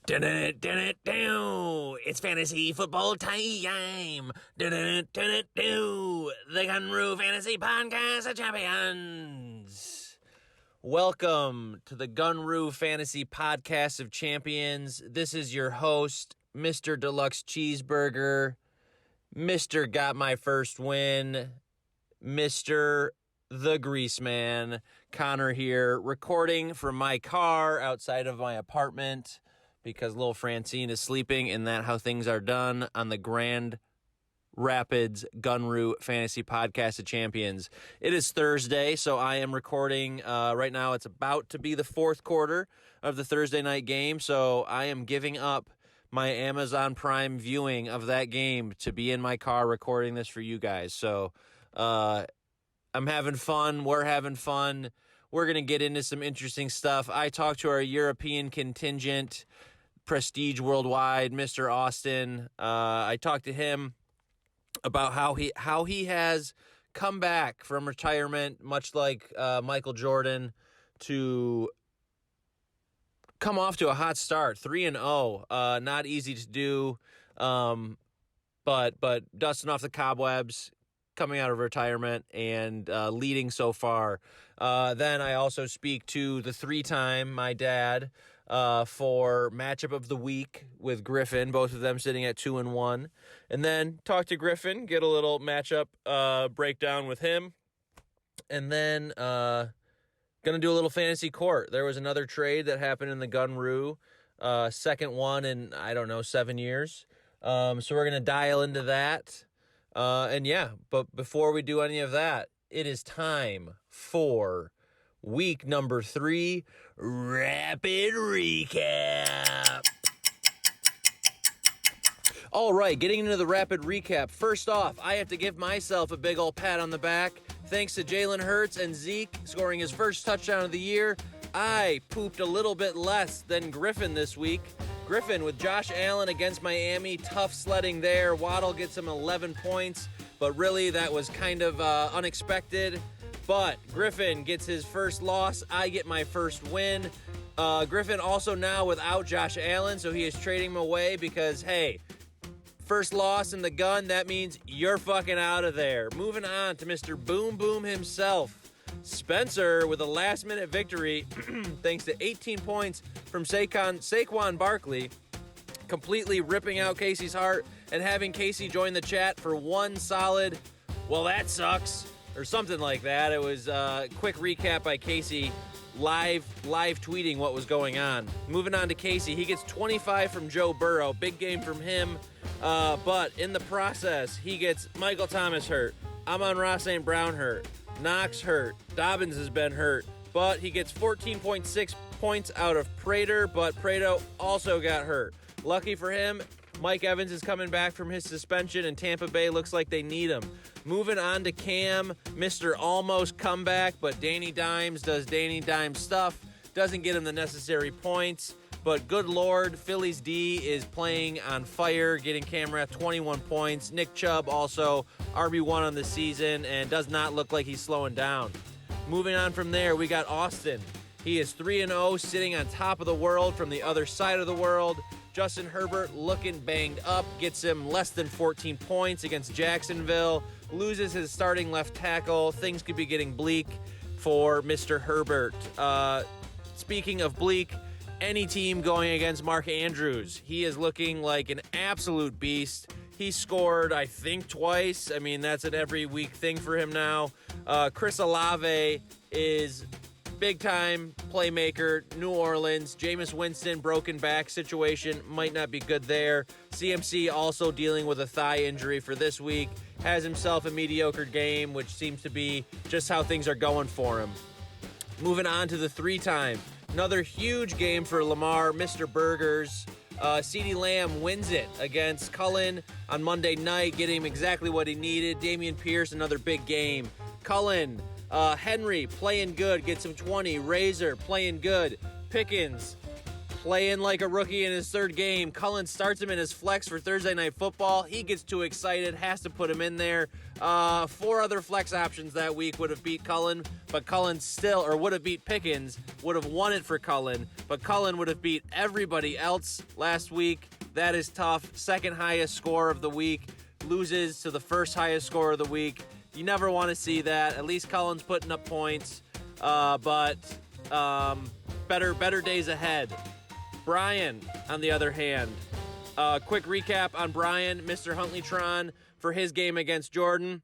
It's fantasy football time. The Gunroo Fantasy Podcast of Champions. Welcome to the Gunroo Fantasy Podcast of Champions. This is your host, Mr. Deluxe Cheeseburger, Mr. Got My First Win, Mr. The Grease Man. Connor here, recording from my car outside of my apartment, because little Francine is sleeping, and that's how things are done on the Grand Rapids Gunroo Fantasy Podcast of Champions. It is Thursday, so I am recording right now. It's about to be the fourth quarter of the Thursday night game, so I am giving up my Amazon Prime viewing of that game to be in my car recording this for you guys. So I'm having fun. We're having fun. We're going to get into some interesting stuff. I talked to our European contingent, Prestige Worldwide, Mr. Austin. I talked to him about how he has come back from retirement, much like Michael Jordan, to come off to a hot start, 3-0. Not easy to do, but dusting off the cobwebs, coming out of retirement and leading so far. Then I also speak to the three-time, my dad, for matchup of the week with Griffin, both of them sitting at 2-1. And then talk to Griffin, get a little matchup breakdown with him. And then going to do a little fantasy court. There was another trade that happened in the Gunroo, second one in, 7 years. So we're going to dial into that. But before we do any of that, it is time for week number 3, Rapid Recap. All right, getting into the Rapid Recap. First off, I have to give myself a big old pat on the back. Thanks to Jalen Hurts and Zeke scoring his first touchdown of the year, I pooped a little bit less than Griffin this week. Griffin with Josh Allen against Miami, tough sledding there. Waddle gets him 11 points, but really that was kind of unexpected. But Griffin gets his first loss. I get my first win. Griffin also now without Josh Allen, so he is trading him away because, hey, first loss in the gun, that means you're fucking out of there. Moving on to Mr. Boom Boom himself. Spencer with a last-minute victory thanks to 18 points from Saquon Barkley, completely ripping out Casey's heart and having Casey join the chat for one solid, well, that sucks, or something like that. It was a quick recap by Casey, live tweeting what was going on. Moving on to Casey, he gets 25 from Joe Burrow, big game from him, but in the process, he gets Michael Thomas hurt, Amon-Ra St. Brown hurt, Knox hurt, Dobbins has been hurt, but he gets 14.6 points out of Prater, but Prater also got hurt. Lucky for him, Mike Evans is coming back from his suspension, and Tampa Bay looks like they need him. Moving on to Cam, Mr. Almost comeback, but Danny Dimes does Danny Dimes stuff, doesn't get him the necessary points. But good Lord, Phillies D is playing on fire, getting Camera 21 points. Nick Chubb also RB1 on the season and does not look like he's slowing down. Moving on from there, we got Austin. He is 3-0, sitting on top of the world from the other side of the world. Justin Herbert looking banged up, gets him less than 14 points against Jacksonville, loses his starting left tackle. Things could be getting bleak for Mr. Herbert. Speaking of bleak, any team going against Mark Andrews, he is looking like an absolute beast. He scored, I think, twice. I mean, that's an every week thing for him now. Chris Olave is big-time playmaker, New Orleans. Jameis Winston, broken back situation, might not be good there. CMC also dealing with a thigh injury for this week. Has himself a mediocre game, which seems to be just how things are going for him. Moving on to the three-time. Another huge game for Lamar, Mr. Burgers. CeeDee Lamb wins it against Cullen on Monday night, getting him exactly what he needed. Dameon Pierce, another big game. Cullen, Henry playing good, gets him 20. Razor playing good. Pickens playing like a rookie in his third game. Cullen starts him in his flex for Thursday Night Football. He gets too excited, has to put him in there. 4 other flex options that week would have beat Cullen, but Cullen would have beat Pickens, would have won it for Cullen, but Cullen would have beat everybody else last week. That is tough. Second highest score of the week loses to the first highest score of the week. You never want to see that. At least Cullen's putting up points, but better days ahead. Brian, on the other hand, quick recap on Brian, Mr. Huntleytron, for his game against Jordan.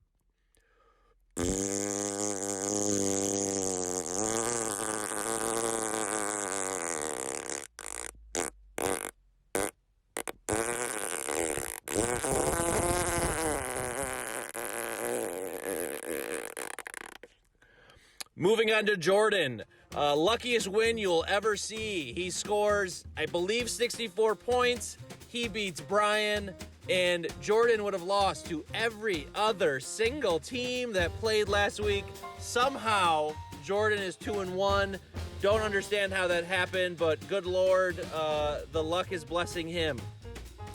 Moving on to Jordan. Luckiest win you'll ever see. He scores, I believe, 64 points. He beats Brian, and Jordan would have lost to every other single team that played last week. Somehow, Jordan is 2-1. Don't understand how that happened, but good Lord, the luck is blessing him.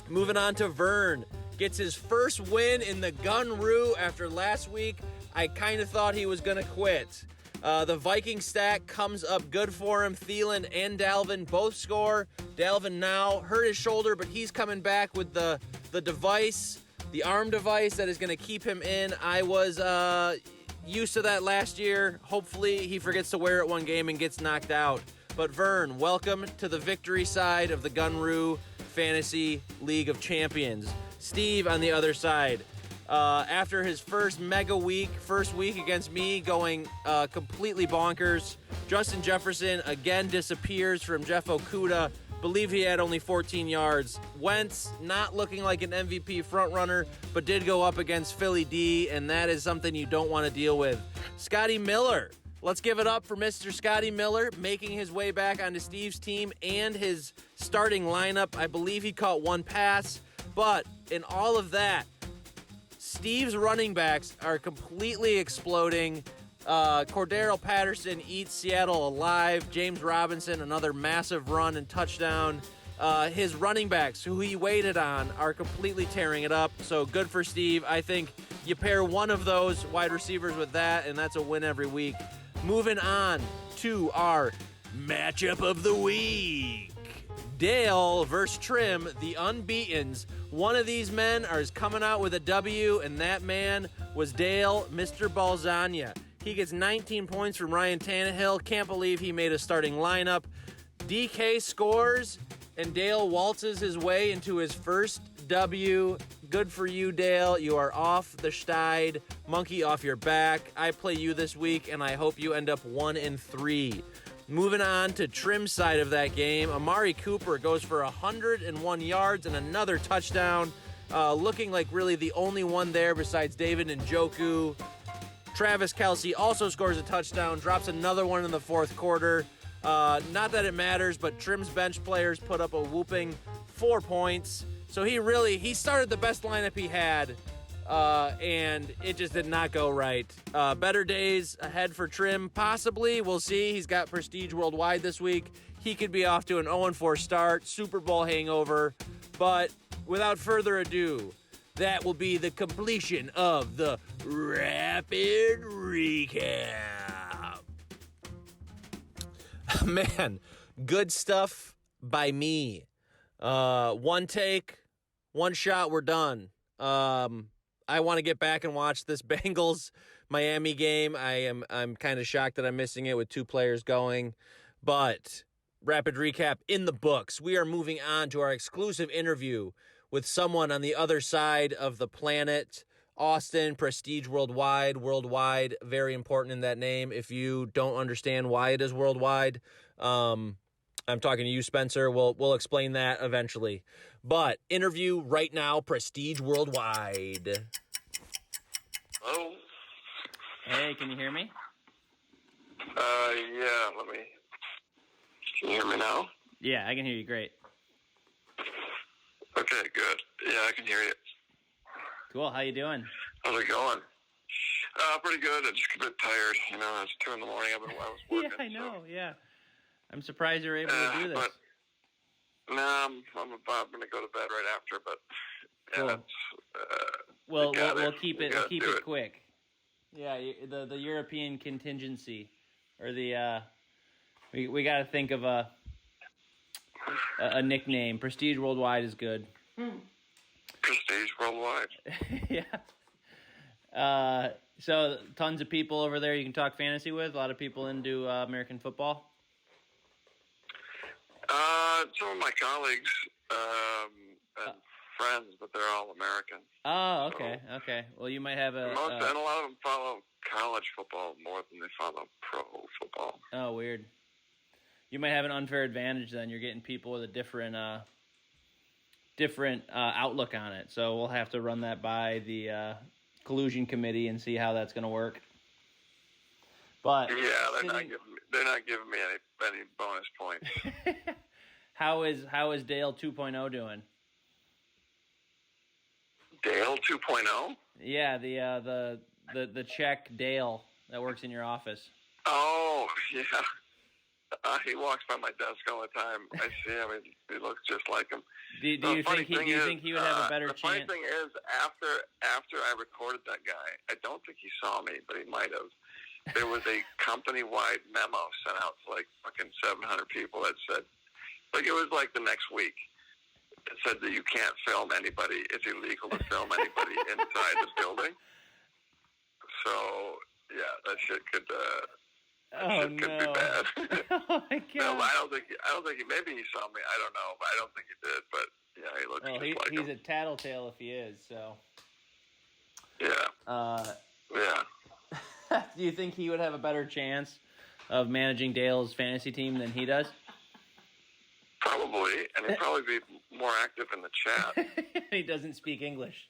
Moving on to Vern. Gets his first win in the Gunroo after last week. I kind of thought he was going to quit. The Viking stack comes up good for him. Thielen and Dalvin both score. Dalvin now hurt his shoulder, but he's coming back with the device, the arm device that is going to keep him in. I was used to that last year. Hopefully he forgets to wear it one game and gets knocked out. But Vern, welcome to the victory side of the Gunroo Fantasy League of Champions. Steve on the other side. After his first week against me going completely bonkers, Justin Jefferson again disappears from Jeff Okudah. Believe he had only 14 yards. Wentz not looking like an MVP frontrunner, but did go up against Philly D, and that is something you don't want to deal with. Scotty Miller. Let's give it up for Mr. Scotty Miller making his way back onto Steve's team and his starting lineup. I believe he caught one pass, but in all of that, Steve's running backs are completely exploding. Cordero Patterson eats Seattle alive. James Robinson, another massive run and touchdown. His running backs, who he waited on, are completely tearing it up. So good for Steve. I think you pair one of those wide receivers with that, and that's a win every week. Moving on to our matchup of the week. Dale versus Trim, the unbeatens. One of these men is coming out with a W, and that man was Dale, Mr. Balzania. He gets 19 points from Ryan Tannehill. Can't believe he made a starting lineup. DK scores, and Dale waltzes his way into his first W. Good for you, Dale. You are off the schneid. Monkey off your back. I play you this week, and I hope you end up 1-3. Moving on to Trim's side of that game, Amari Cooper goes for 101 yards and another touchdown, looking like really the only one there besides David Njoku. Travis Kelce also scores a touchdown, drops another one in the fourth quarter. Not that it matters, but Trim's bench players put up a whooping 4 points. So he started the best lineup he had, and it just did not go right. Better days ahead for Trim, possibly. We'll see. He's got Prestige Worldwide this week. He could be off to an 0-4 start, Super Bowl hangover. But without further ado, that will be the completion of the Rapid Recap. Man, good stuff by me. One take, one shot, we're done. I want to get back and watch this Bengals Miami game. I'm kind of shocked that I'm missing it with 2 players going, but Rapid Recap in the books. We are moving on to our exclusive interview with someone on the other side of the planet. Austin, Prestige Worldwide, very important in that name. If you don't understand why it is worldwide, I'm talking to you, Spencer. We'll explain that eventually. But interview right now, Prestige Worldwide. Hello? Hey, can you hear me? Yeah, can you hear me now? Yeah, I can hear you great. Okay, good. Yeah, I can hear you. Cool, how you doing? How's it going? Pretty good. I'm just a bit tired. It's 2 in the morning. I was working. Yeah, I know, yeah. I'm surprised you're able to do this. I'm going to go to bed right after, but yeah, Cool. it's We'll keep it it quick. Yeah, the European contingency, or the we got to think of a nickname. Prestige Worldwide is good. Prestige Worldwide. Yeah. So tons of people over there you can talk fantasy with. A lot of people into American football. Some of my colleagues and friends, but they're all American. Oh, okay, okay. Well, you might have and a lot of them follow college football more than they follow pro football. Oh, weird. You might have an unfair advantage then. You're getting people with a different outlook on it. So we'll have to run that by the collusion committee and see how that's going to work. But yeah, they're not giving me any bonus points. How is Dale 2.0 doing? Dale 2.0? Yeah, the Czech Dale that works in your office. Oh, yeah. He walks by my desk all the time. I see him. He looks just like him. Do you think he would have a better chance? The funny thing is, after I recorded that guy, I don't think he saw me, but he might have. There was a company-wide memo sent out to like fucking 700 people that said, like, it was like the next week. It said that you can't film anybody. It's illegal to film anybody inside this building. So yeah, that shit could be bad. Oh my god! No, I don't think he. Maybe he saw me. I don't know, but I don't think he did. But yeah, he looks just like him. He's a tattletale if he is. So yeah. Yeah. Do you think he would have a better chance of managing Dale's fantasy team than he does? Probably, and he'd probably be more active in the chat. He doesn't speak English.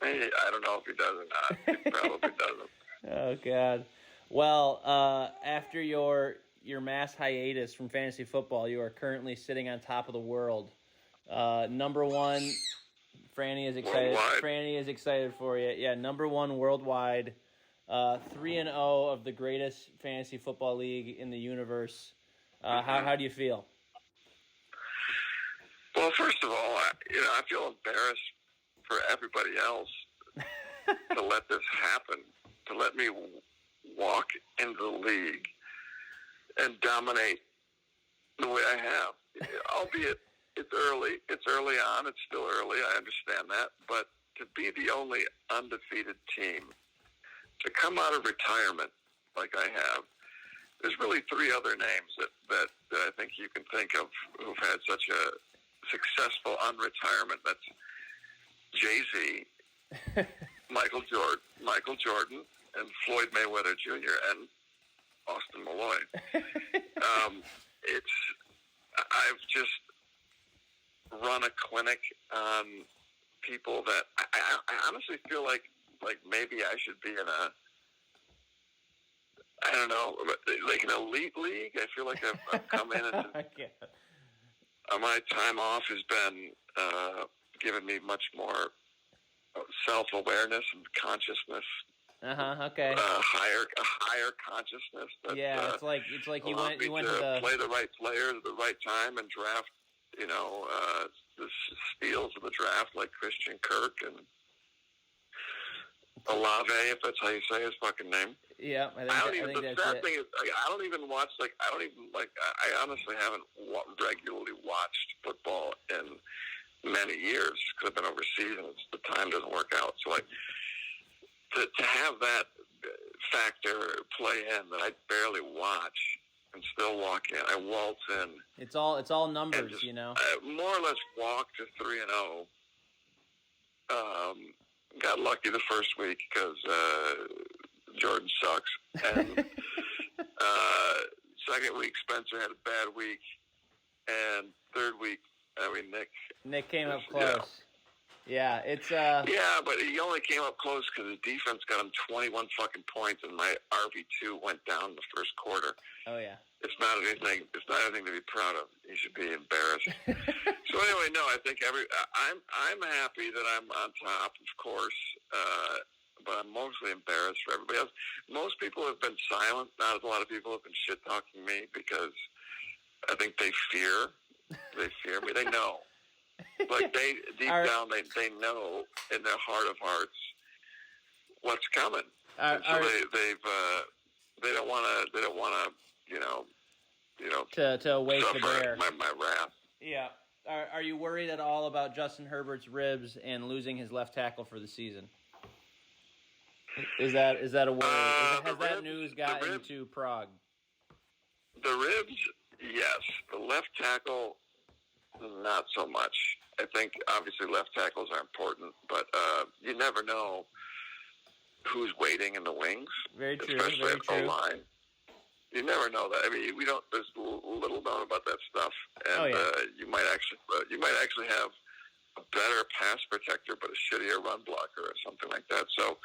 I don't know if he does or not. He probably doesn't. Oh God. Well, after your mass hiatus from fantasy football, you are currentently sitting on top of the world. Number one, Franny is excited. Worldwide. Franny is excited for you. Yeah, number one worldwide. 3-0 of the greatest fantasy football league in the universe. How do you feel? Well, first of all, I feel embarrassed for everybody else to let this happen, to let me walk into the league and dominate the way I have. Albeit it's early. It's early on. It's still early. I understand that. But to be the only undefeated team, to come out of retirement like I have, there's really three other names that I think you can think of who've had such a successful unretirement. That's Jay-Z, Michael Jordan, and Floyd Mayweather Jr. and Austin Malloy. I've just run a clinic on people that I honestly feel like maybe I should be in I don't know, like an elite league. I feel like I've come in and my time off has been given me much more self-awareness and consciousness. Okay. A higher consciousness. That, it's like you went to play the right players at the right time and draft. The steals of the draft like Christian Kirk and Olave, if that's how you say his fucking name. Yeah, I think the sad thing is, I don't even watch. I honestly haven't regularly watched football in many years because I've been overseas and the time doesn't work out. So to have that factor play in that I barely watch and still walk in, I waltz in. It's all numbers, just, I more or less walk to 3-0. Got lucky the first week because Jordan sucks, and second week Spencer had a bad week, and third week, Nick came up close. Yeah, it's Yeah, but he only came up close because his defense got him 21 fucking points, and my RB2 went down the first quarter. Oh yeah. It's not anything to be proud of. You should be embarrassed. So anyway, no, I think I'm happy that I'm on top, of course, but I'm mostly embarrassed for everybody else. Most people have been silent. Not a lot of people have been shit talking me because I think they fear me. They know Like they deep down, they know in their heart of hearts what's coming. And so they don't want to to wake the suffer bear. my wrath. Yeah. Are you worried at all about Justin Herbert's ribs and losing his left tackle for the season? Is that a worry? Has that news gotten to Prague? The ribs, yes. The left tackle, not so much. I think obviously left tackles are important, but you never know who's waiting in the wings. Very true. Especially Very at true. O-line. You never know that. I mean, we don't. There's little known about that stuff, and you might actually have a better pass protector, but a shittier run blocker or something like that. So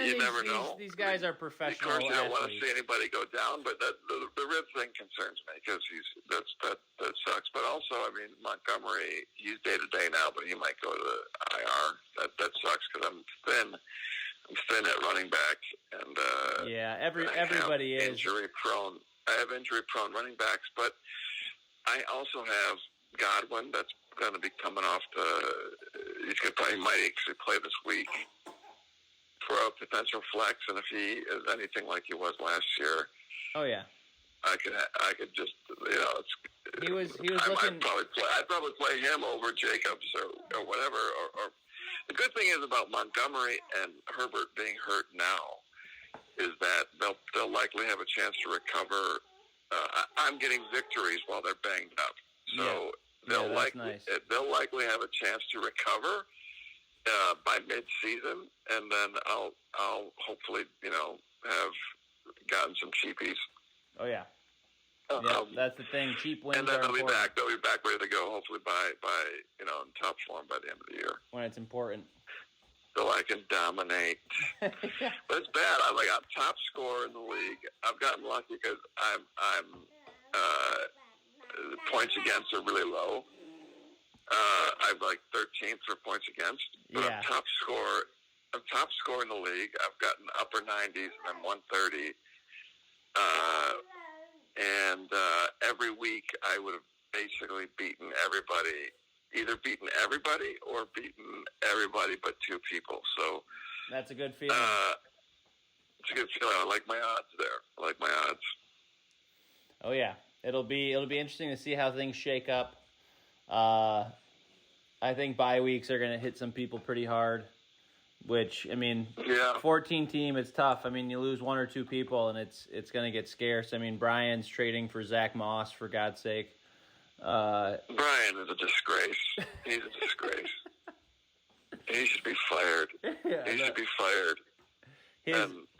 you never know. These guys are professional. Of course, you don't want to athletes. see anybody go down, but the rib thing concerns me because that sucks. But also, I mean, Montgomery, he's day to day now, but he might go to the IR. That sucks because I'm thin. I'm thin at running back, and everybody is injury prone. I have injury prone running backs, but I also have Godwin that's going to be coming off he might actually play this week for a potential flex, and if he is anything like he was last year, I could just he was I'd probably play him over Jacobs or whatever or. The good thing is about Montgomery and Herbert being hurt now is that they'll likely have a chance to recover. I'm getting victories while they're banged up, so they'll likely have a chance to recover by mid-season, and then I'll hopefully have gotten some cheapies. Oh yeah. That's the thing. Cheap wins and then are they'll important. be back ready to go. Hopefully by in top form by the end of the year. When it's important. So I can dominate. But it's bad. I'm top scorer in the league. I've gotten lucky because I'm the points against are really low. I'm 13th for points against. But I'm top scorer. I'm top scorer in the league. I've gotten upper 90s and I'm 130. And every week I would have basically beaten everybody, either beaten everybody or beaten everybody but two people. So that's a good feeling. It's a good feeling. I like my odds there. I like my odds. Oh yeah, it'll be interesting to see how things shake up. I think bye weeks are going to hit some people pretty hard. Which, I mean, 14 team, it's tough. I mean, you lose one or two people, and it's going to get scarce. I mean, Brian's trading for Zach Moss, for God's sake. Brian is a disgrace. He's a disgrace. He should be fired. He should be fired.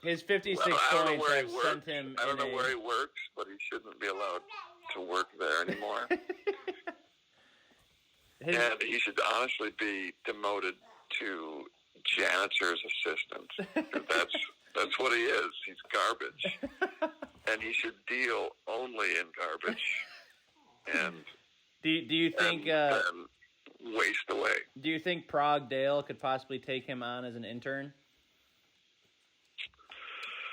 His 56 points have sent him. I don't know where he works, but he shouldn't be allowed to work there anymore. And he should honestly be demoted to janitor's assistant. That's what he is. He's garbage, and he should deal only in garbage. And do you think and waste away? Do you think Prague Dale could possibly take him on as an intern?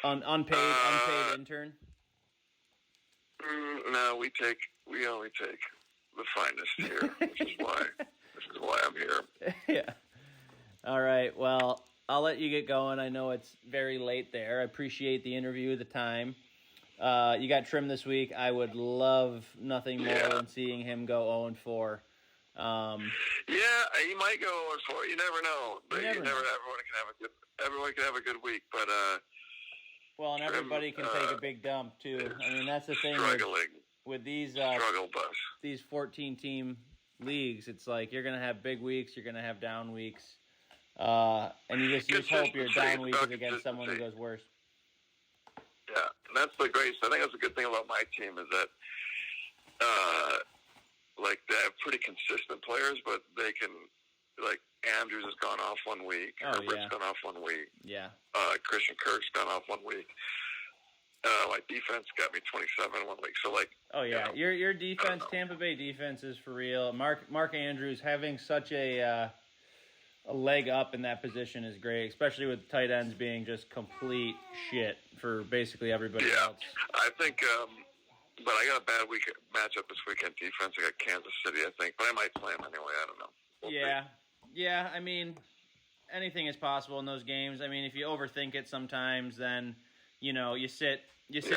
Unpaid intern. No, we only take the finest here, which is why I'm here. Yeah. All right. Well, I'll let you get going. I know it's very late there. I appreciate the interview, the time. You got Trim this week. I would love nothing more than seeing him go 0-4. He might go 0-4. You never know. Everyone can have a good week, but well, and everybody can take a big dump too. I mean, that's the thing with these struggle bus. These 14 team leagues. It's like you're gonna have big weeks, you're gonna have down weeks, and you just hope your down week is against someone who goes worse. Yeah, and that's the greatest. I think that's a good thing about my team is that, they have pretty consistent players, but they can, Andrews has gone off 1 week, Herbert's gone off 1 week, Christian Kirk's gone off 1 week. My defense got me 27 1 week. So your defense, Tampa Bay defense is for real. Mark Andrews having such a leg up in that position is great, especially with tight ends being just complete shit for basically everybody else. I think But I got a bad matchup this weekend. Defense. I got Kansas City, I think, but I might play them anyway. I don't know. We'll Yeah. I mean, anything is possible in those games. I mean, if you overthink it sometimes, then you sit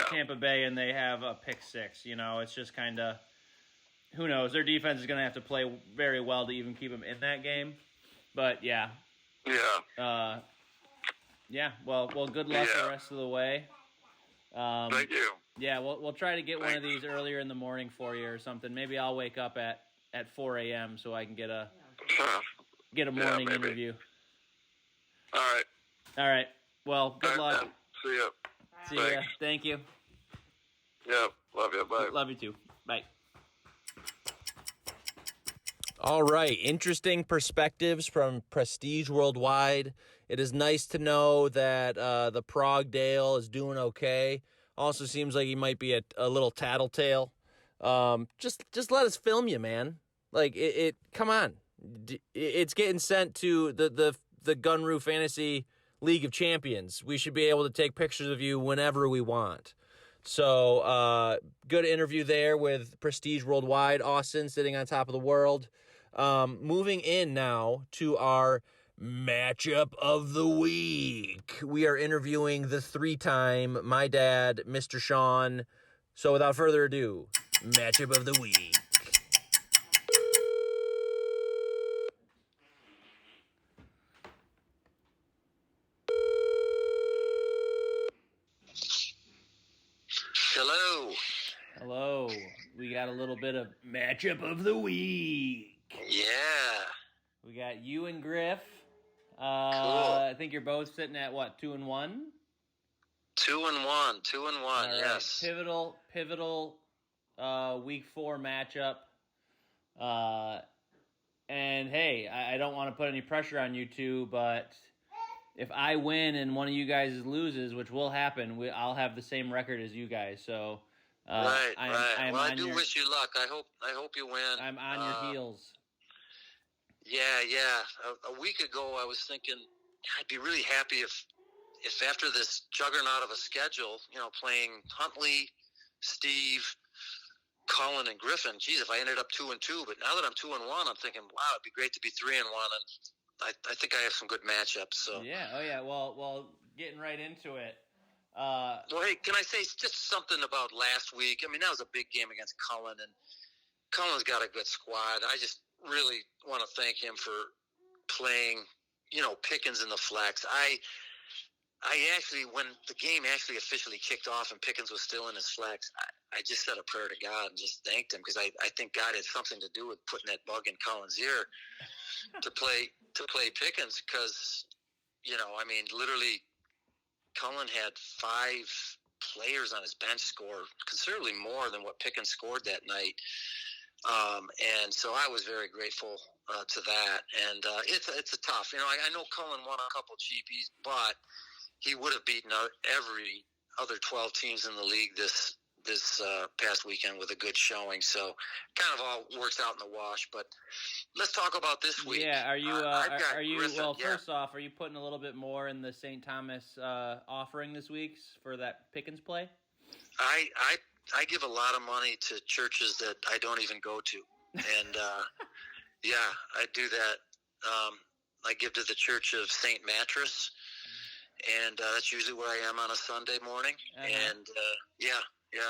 Tampa Bay and they have a pick six. It's just kind of, who knows? Their defense is going to have to play very well to even keep them in that game. But yeah. Well, good luck the rest of the way. Thank you. Yeah, we'll try to get one of these earlier in the morning for you or something. Maybe I'll wake up at 4 a.m. so I can get a morning interview. All right. Well, good luck. Man. See ya. See ya. Thank you. Yeah. Love you. Bye. Love you too. Bye. All right, interesting perspectives from Prestige Worldwide. It is nice to know that the Prague Dale is doing okay. Also seems like he might be a little tattletale. Just let us film you, man. Like it come on. It's getting sent to the Gunroo Fantasy League of Champions. We should be able to take pictures of you whenever we want. So good interview there with Prestige Worldwide. Austin sitting on top of the world. Moving in now to our matchup of the week. We are interviewing the 3-time my dad, Mr. Sean. So without further ado, matchup of the week. Hello. We got a little bit of matchup of the week. Yeah. We got you and Griff. Cool. I think you're both sitting at what, 2-1? 2-1. 2-1. Right. Yes. Pivotal. Week 4 matchup. And hey, I don't want to put any pressure on you two, but if I win and one of you guys loses, which will happen, I'll have the same record as you guys. So. Right. Well, I do wish you luck. I hope you win. I'm on your heels. Yeah. A week ago, I was thinking I'd be really happy if after this juggernaut of a schedule, playing Huntley, Steve, Cullen, and Griffin. Geez, if I ended up 2-2, but now that I'm 2-1, I'm thinking, wow, it'd be great to be 3-1, and I think I have some good matchups. So yeah. Oh yeah. Well, getting right into it. Well, hey, can I say just something about last week? I mean, that was a big game against Cullen, and Cullen's got a good squad. I just really want to thank him for playing, Pickens in the flex. I actually, when the game actually officially kicked off and Pickens was still in his flex, I just said a prayer to God and just thanked him because I think God had something to do with putting that bug in Cullen's ear to play Pickens because, literally Cullen had 5 players on his bench score considerably more than what Pickens scored that night. And so I was very grateful to that. And it's a tough. I know Cullen won a couple cheapies, but he would have beaten every other 12 teams in the league this past weekend with a good showing. So kind of all works out in the wash. But let's talk about this week. Yeah, are you? Griffin, well, first off, are you putting a little bit more in the St. Thomas offering this week for that Pickens play? I give a lot of money to churches that I don't even go to, and yeah, I do that. I give to the Church of St. Mattress, and that's usually where I am on a Sunday morning. Uh-huh. And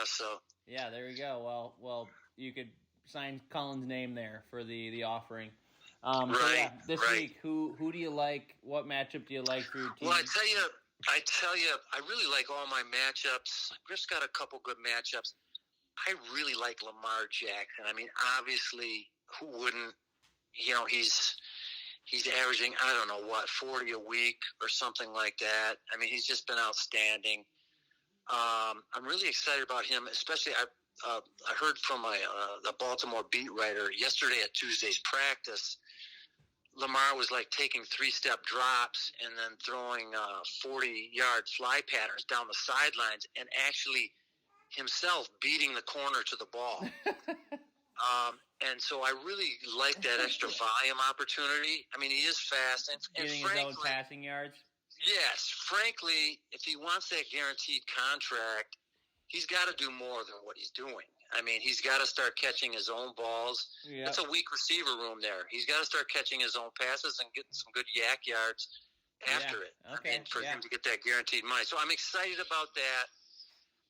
so yeah, there you go. Well, you could sign Cullen's name there for the offering. So yeah, this week, who do you like? What matchup do you like for your team? Well, I tell you, I really like all my matchups. Griff's got a couple good matchups. I really like Lamar Jackson. I mean, obviously, who wouldn't? He's averaging, I don't know what, 40 a week or something like that. I mean, he's just been outstanding. I'm really excited about him, especially I heard from the Baltimore beat writer yesterday at Tuesday's practice. Lamar was like taking 3-step drops and then throwing 40-yard fly patterns down the sidelines and actually himself beating the corner to the ball. And so I really like that extra volume opportunity. I mean, he is fast. And getting frankly, his own passing yards? Yes. Frankly, if he wants that guaranteed contract, he's got to do more than what he's doing. I mean, he's got to start catching his own balls. Yep. That's a weak receiver room there. He's got to start catching his own passes and getting some good yak yards after it. Okay. I mean, for him to get that guaranteed money. So I'm excited about that.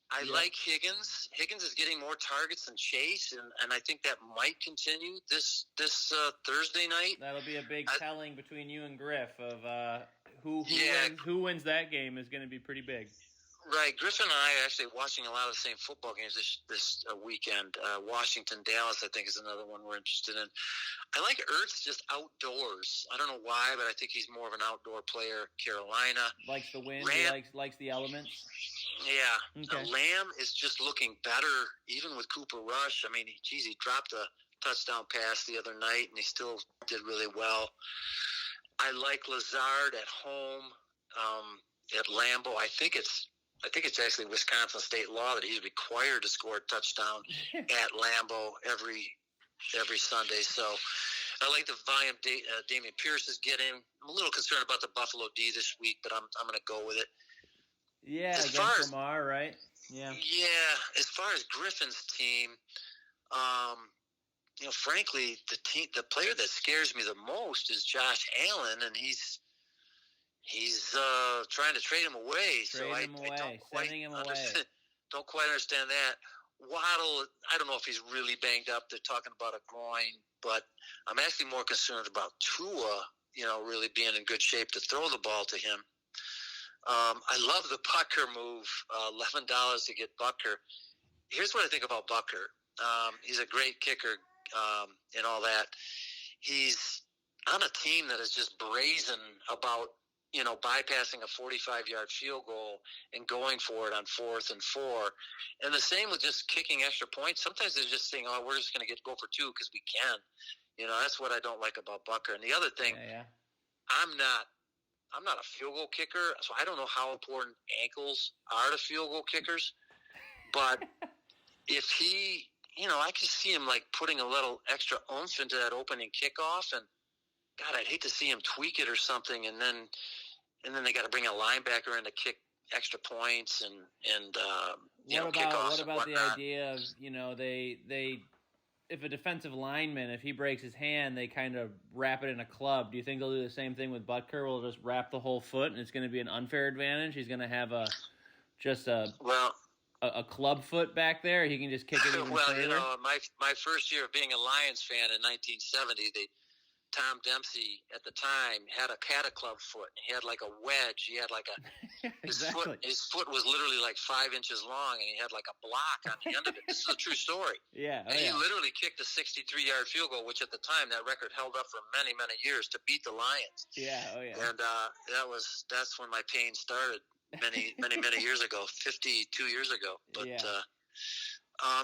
I like Higgins. Higgins is getting more targets than Chase, and I think that might continue this Thursday night. That'll be a big telling between you and Griff of who wins that game is going to be pretty big. Right. Griffin and I are actually watching a lot of the same football games this weekend. Washington, Dallas, I think, is another one we're interested in. I like Ertz just outdoors. I don't know why, but I think he's more of an outdoor player. Carolina. Likes the wind. Likes the elements. Yeah. Okay. Lamb is just looking better, even with Cooper Rush. I mean, he dropped a touchdown pass the other night, and he still did really well. I like Lazard at home at Lambeau. I think it's actually Wisconsin state law that he's required to score a touchdown at Lambeau every Sunday. So I like the volume Damian Pierce is getting. I'm a little concerned about the Buffalo D this week, but I'm going to go with it. Yeah, against Lamar, right? Yeah. Yeah. As far as Griffin's team, frankly, the player that scares me the most is Josh Allen, and he's trying to trade him away. Sending him away. Don't quite understand that. Waddle, I don't know if he's really banged up. They're talking about a groin, but I'm actually more concerned about Tua, really being in good shape to throw the ball to him. I love the Butker move, $11 to get Butker. Here's what I think about Butker. He's a great kicker and all that. He's on a team that is just brazen about bypassing a 45-yard field goal and going for it on 4th and 4. And the same with just kicking extra points. Sometimes they're just saying, we're just going to go for 2 because we can. That's what I don't like about Butker. And the other thing, I'm not a field goal kicker, so I don't know how important ankles are to field goal kickers. But if he, I can see him like putting a little extra oomph into that opening kickoff, and God, I'd hate to see him tweak it or something, and then they got to bring a linebacker in to kick extra points and kickoffs. What about the idea of they if a defensive lineman, if he breaks his hand, they kind of wrap it in a club. Do you think they'll do the same thing with Butker? We'll just wrap the whole foot, and it's going to be an unfair advantage. He's going to have a club foot back there. He can just kick it even further. My first year of being a Lions fan in 1970, Tom Dempsey at the time had a club foot. He had like a wedge. He had like exactly. His foot was literally like 5 inches long, and he had like a block on the end of it. This is a true story. Yeah. He literally kicked a 63-yard field goal, which at the time that record held up for many, many years to beat the Lions. Yeah. Oh yeah. And that's when my pain started many years ago, 52 years ago. But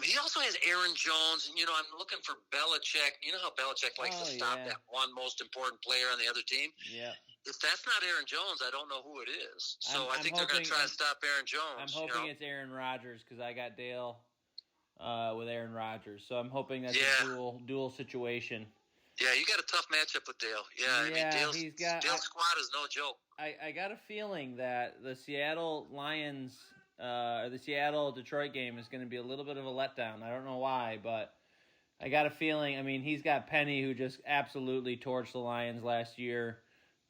he also has Aaron Jones, and I'm looking for Belichick. You know how Belichick likes to stop that one most important player on the other team? Yeah. If that's not Aaron Jones, I don't know who it is. So I think they're going to try to stop Aaron Jones. I'm hoping it's Aaron Rodgers because I got Dale with Aaron Rodgers. So I'm hoping that's a dual situation. Yeah, you got a tough matchup with Dale. Yeah, I mean, Dale's squad is no joke. I got a feeling that the Seattle Lions or the Seattle-Detroit game is going to be a little bit of a letdown. I don't know why, but I got a feeling. I mean, he's got Penny, who just absolutely torched the Lions last year.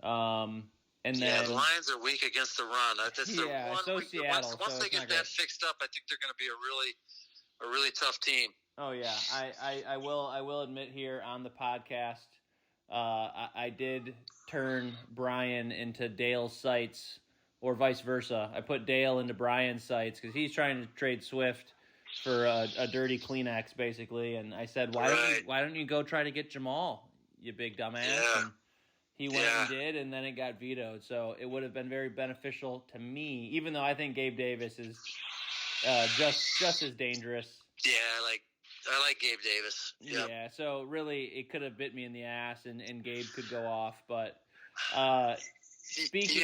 And then the Lions are weak against the run. Seattle. Once they get that fixed up, I think they're going to be a really tough team. Oh yeah, I will admit here on the podcast, I did turn Brian into Dale's sights, or vice versa. I put Dale into Brian's sights because he's trying to trade Swift for a dirty Kleenex, basically. And I said, why don't you go try to get Jamal, you big dumbass? Yeah. And he went and did, and then it got vetoed. So it would have been very beneficial to me, even though I think Gabe Davis is just as dangerous. Yeah, I like Gabe Davis. Yep. Yeah, so really it could have bit me in the ass, and Gabe could go off. But speaking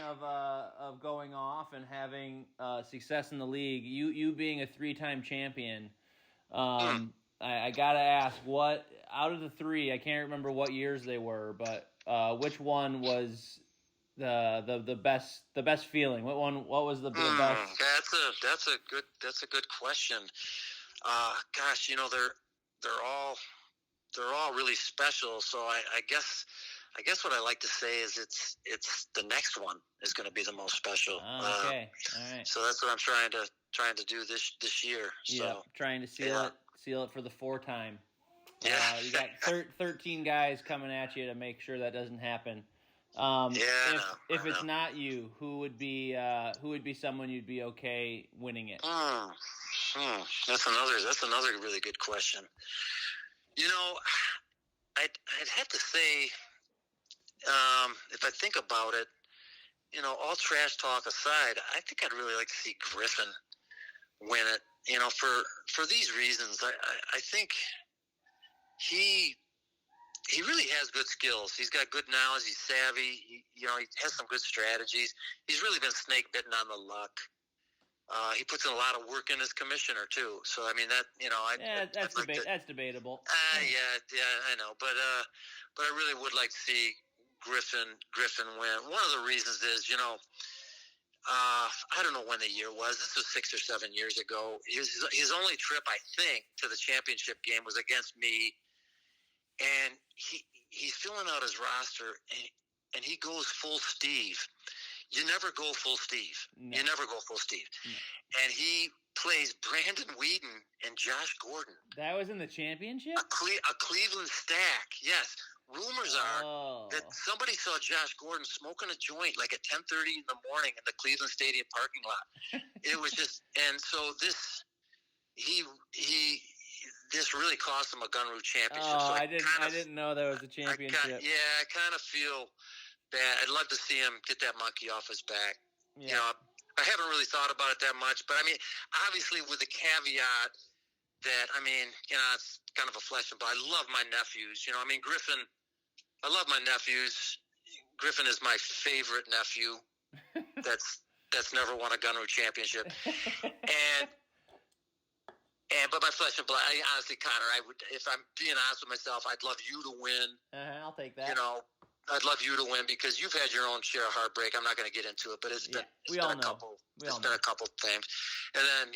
of going off and having success in the league, you being a 3-time champion, I gotta ask, what out of the 3? I can't remember what years they were, but which one was the best feeling? What was the best? That's a good question. Gosh, they're all really special. So I guess what I like to say is it's the next one is going to be the most special. Okay, all right. So that's what I'm trying to do this year. So yeah, trying to seal it for the 4th time. Yeah, you got 13 guys coming at you to make sure that doesn't happen. If it's not you, who would be someone you'd be okay winning it? That's another really good question. I'd have to say, if I think about it, all trash talk aside, I think I'd really like to see Griffin win it. For these reasons, I think he really has good skills. He's got good knowledge. He's savvy. He has some good strategies. He's really been snake bitten on the luck. He puts in a lot of work in as commissioner too. So I mean that's debatable. Yeah, I know, but I really would like to see Griffin win. One of the reasons is I don't know when the year was. This was 6 or 7 years ago. His only trip, I think, to the championship game was against me, and he's filling out his roster, and he goes full Steve. You never go full Steve. No. You never go full Steve. No. And he plays Brandon Whedon and Josh Gordon. That was in the championship? A Cleveland stack, yes. Rumors are that somebody saw Josh Gordon smoking a joint like at 10:30 in the morning in the Cleveland Stadium parking lot. It was just, and so this really cost him a Gunru championship. Oh, so I didn't know there was a championship. I kind of feel bad. I'd love to see him get that monkey off his back. Yeah. I haven't really thought about it that much, but I mean, obviously with the caveat that, it's kind of a flesh and blood. I love my nephews. Griffin, I love my nephews. Griffin is my favorite nephew that's never won a Gunru championship. But my flesh and blood, honestly, Connor, if I'm being honest with myself, I'd love you to win. I'll take that. I'd love you to win because you've had your own share of heartbreak. I'm not going to get into it, but it's been a couple things. And then,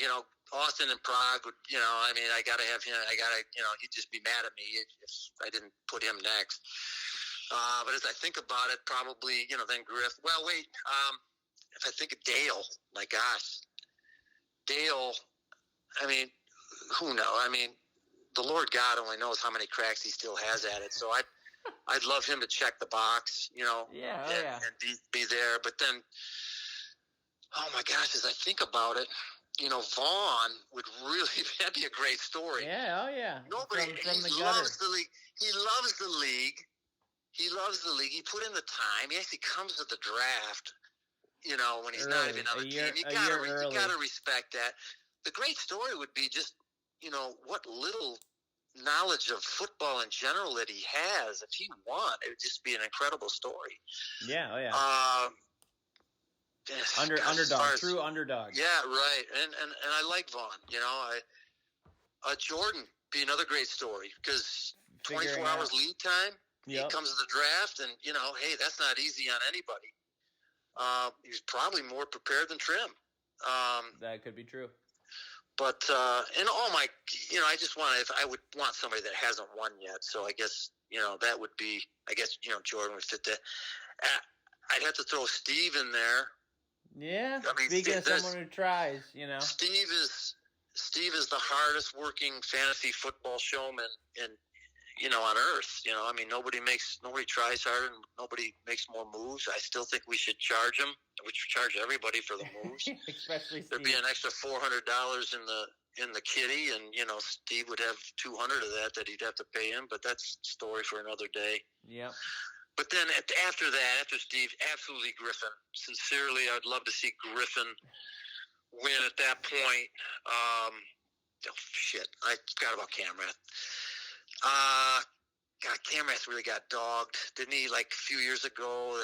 Austin and Prague would, I got to have him. He'd just be mad at me if I didn't put him next. But as I think about it, probably, then Griff. Well, wait, if I think of Dale, my gosh, Dale, who knows? The Lord God only knows how many cracks he still has at it. So I'd love him to check the box, and be there. But then, oh my gosh, as I think about it, Vaughn would really, that'd be a great story. Yeah, oh yeah. Nobody, from the he loves the league. He loves the league. He loves the league. He put in the time. He actually comes to the draft, when he's not even on the team. You gotta respect that. The great story would be just, what little knowledge of football in general that he has. If he won, it would just be an incredible story. Yeah, oh yeah. Underdog, true underdog. Yeah, right. And I like Vaughn. Jordan be another great story because 24 hours lead time. Yep. He comes to the draft, and hey, that's not easy on anybody. He's probably more prepared than Trim. That could be true. But and I would want somebody that hasn't won yet. So I guess that would be. I guess Jordan would fit that. I'd have to throw Steve in there. Yeah, speaking of someone who tries, Steve is the hardest working fantasy football showman on earth. Nobody tries harder and nobody makes more moves. I still think we should charge him. We should charge everybody for the moves. Especially Steve. There'd be an extra $400 in the kitty, and Steve would have 200 of that he'd have to pay him. But that's a story for another day. Yep. But then after Steve, absolutely Griffin. Sincerely, I'd love to see Griffin win at that point. I forgot about Camrath. God, Camrath really got dogged, didn't he? Like a few years ago,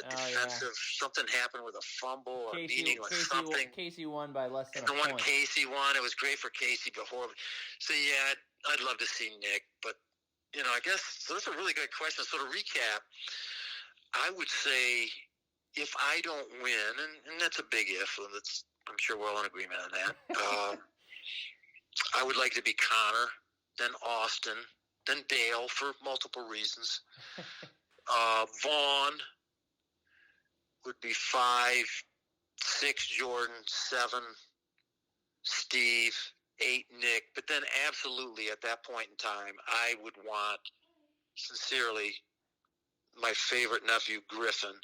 something happened with a fumble or meeting or something. Casey won by less than a point. Casey won. It was great for Casey before. So yeah, I'd love to see Nick, but I guess so. That's a really good question. So to recap, I would say if I don't win, and that's a big if, and I'm sure we're all in agreement on that. I would like to be Connor, then Austin, then Dale for multiple reasons. Vaughn would be 5, 6 Jordan, 7 Steve, 8 Nick. But then absolutely at that point in time, I would want, sincerely, my favorite nephew, Griffin.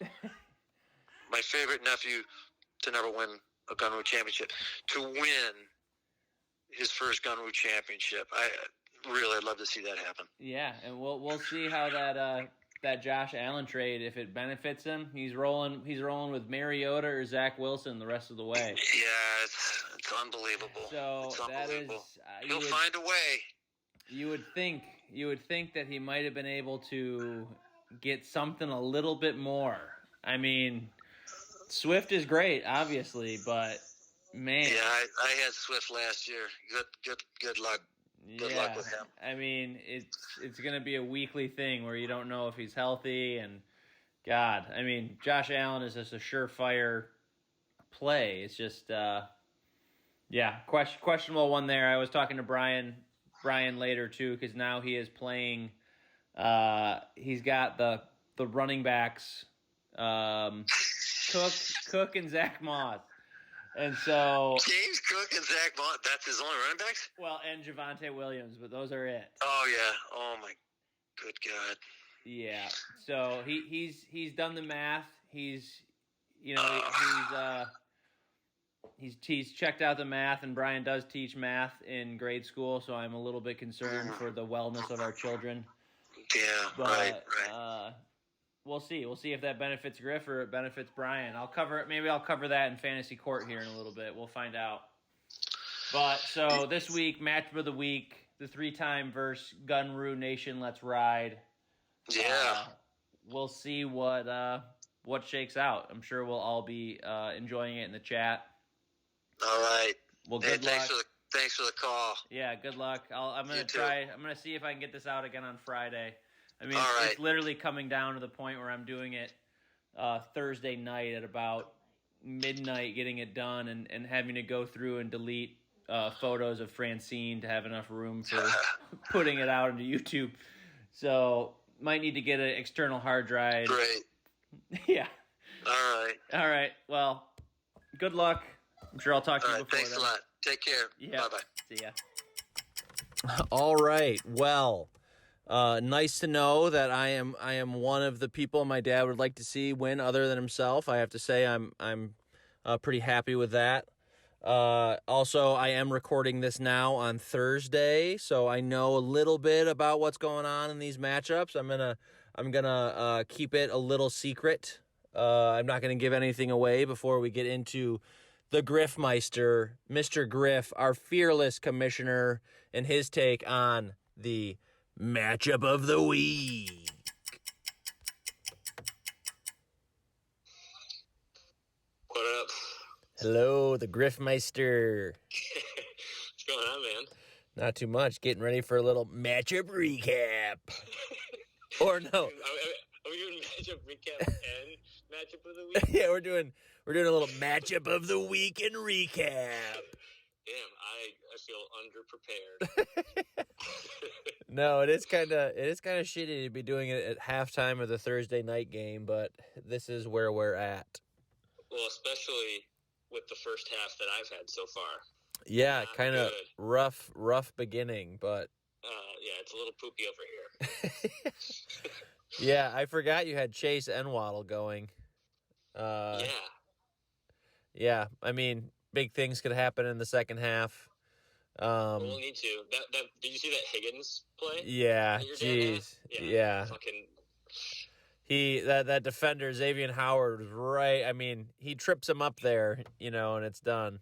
My favorite nephew to never win a Gunru championship. To win his first Gunru championship. I'd love to see that happen. Yeah, and we'll see how that Josh Allen trade, if it benefits him. He's rolling with Mariota or Zach Wilson the rest of the way. Yeah, it's unbelievable. So it's that is unbelievable. He'll find a way. You would think that he might have been able to get something a little bit more. I mean, Swift is great, obviously, but man. Yeah, I had Swift last year. Good luck. Good luck with him. I mean, it's going to be a weekly thing where you don't know if he's healthy, and God, I mean, Josh Allen is just a surefire play. It's just, questionable one there. I was talking to Brian later too, because now he is playing. He's got the running backs, Cook and Zach Moss. And so James Cook and Zach Moss, that's his only running backs? Well, and Javonte Williams, but those are it. Oh yeah. Oh my good God. Yeah. So he's done the math. He's checked out the math, and Brian does teach math in grade school, so I'm a little bit concerned for the wellness of our children. Yeah, but, right. We'll see. We'll see if that benefits Griff or it benefits Brian. Maybe I'll cover that in fantasy court here in a little bit. We'll find out. But so this week, matchup of the week, the 3-time versus Gunru Nation. Let's ride. Yeah. We'll see what shakes out. I'm sure we'll all be enjoying it in the chat. All right. Well, good luck. Thanks for the call. Yeah, good luck. I'm gonna see if I can get this out again on Friday. I mean, It's literally coming down to the point where I'm doing it Thursday night at about midnight, getting it done, and having to go through and delete photos of Francine to have enough room for putting it out into YouTube. So might need to get an external hard drive. Great. Yeah. All right. Well, good luck. I'm sure I'll talk to you before thanks a lot. Take care. Yeah. Bye-bye. See ya. All right. Well, nice to know that I am one of the people my dad would like to see win other than himself. I have to say I'm pretty happy with that. Also, I am recording this now on Thursday, so I know a little bit about what's going on in these matchups. I'm gonna keep it a little secret. I'm not gonna give anything away before we get into the Griffmeister, Mr. Griff, our fearless commissioner, and his take on the matchup of the week. What up? Hello, the Griffmeister. What's going on, man? Not too much. Getting ready for a little matchup recap. Or no. Are we doing matchup recap and matchup of the week? Yeah, we're doing a little matchup of the week and recap. Damn, I feel underprepared. No, it is kind of shitty to be doing it at halftime of the Thursday night game, but this is where we're at. Well, especially with the first half that I've had so far. Yeah, kind of rough beginning, but yeah, it's a little poopy over here. Yeah, I forgot you had Chase and Waddle going. Yeah, I mean, big things could happen in the second half. We'll need to. Did you see that Higgins play? Yeah, jeez. Yeah. Fucking. That defender, Xavier Howard, was right. I mean, he trips him up there, and it's done.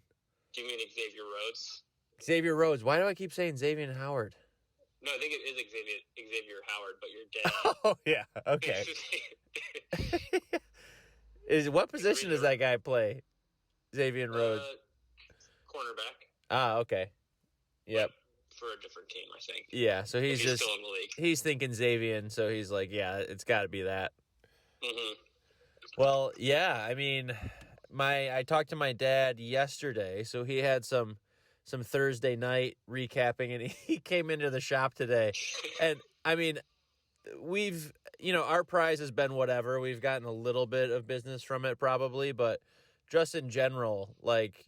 Do you mean Xavier Rhodes? Xavier Rhodes. Why do I keep saying Xavier Howard? No, I think it is Xavier Howard, but you're dead. Oh, yeah. Okay. What position does that guy play? Xavier Rhodes. Cornerback. Ah, okay. Yep. For a different team, I think. Yeah, so he's just still in the league. He's thinking Xavier, so he's like, yeah, it's got to be that. Mm-hmm. Well, yeah. I mean, I talked to my dad yesterday, so he had some Thursday night recapping, and he came into the shop today, and I mean, we've our prize has been whatever. We've gotten a little bit of business from it probably, but just in general, like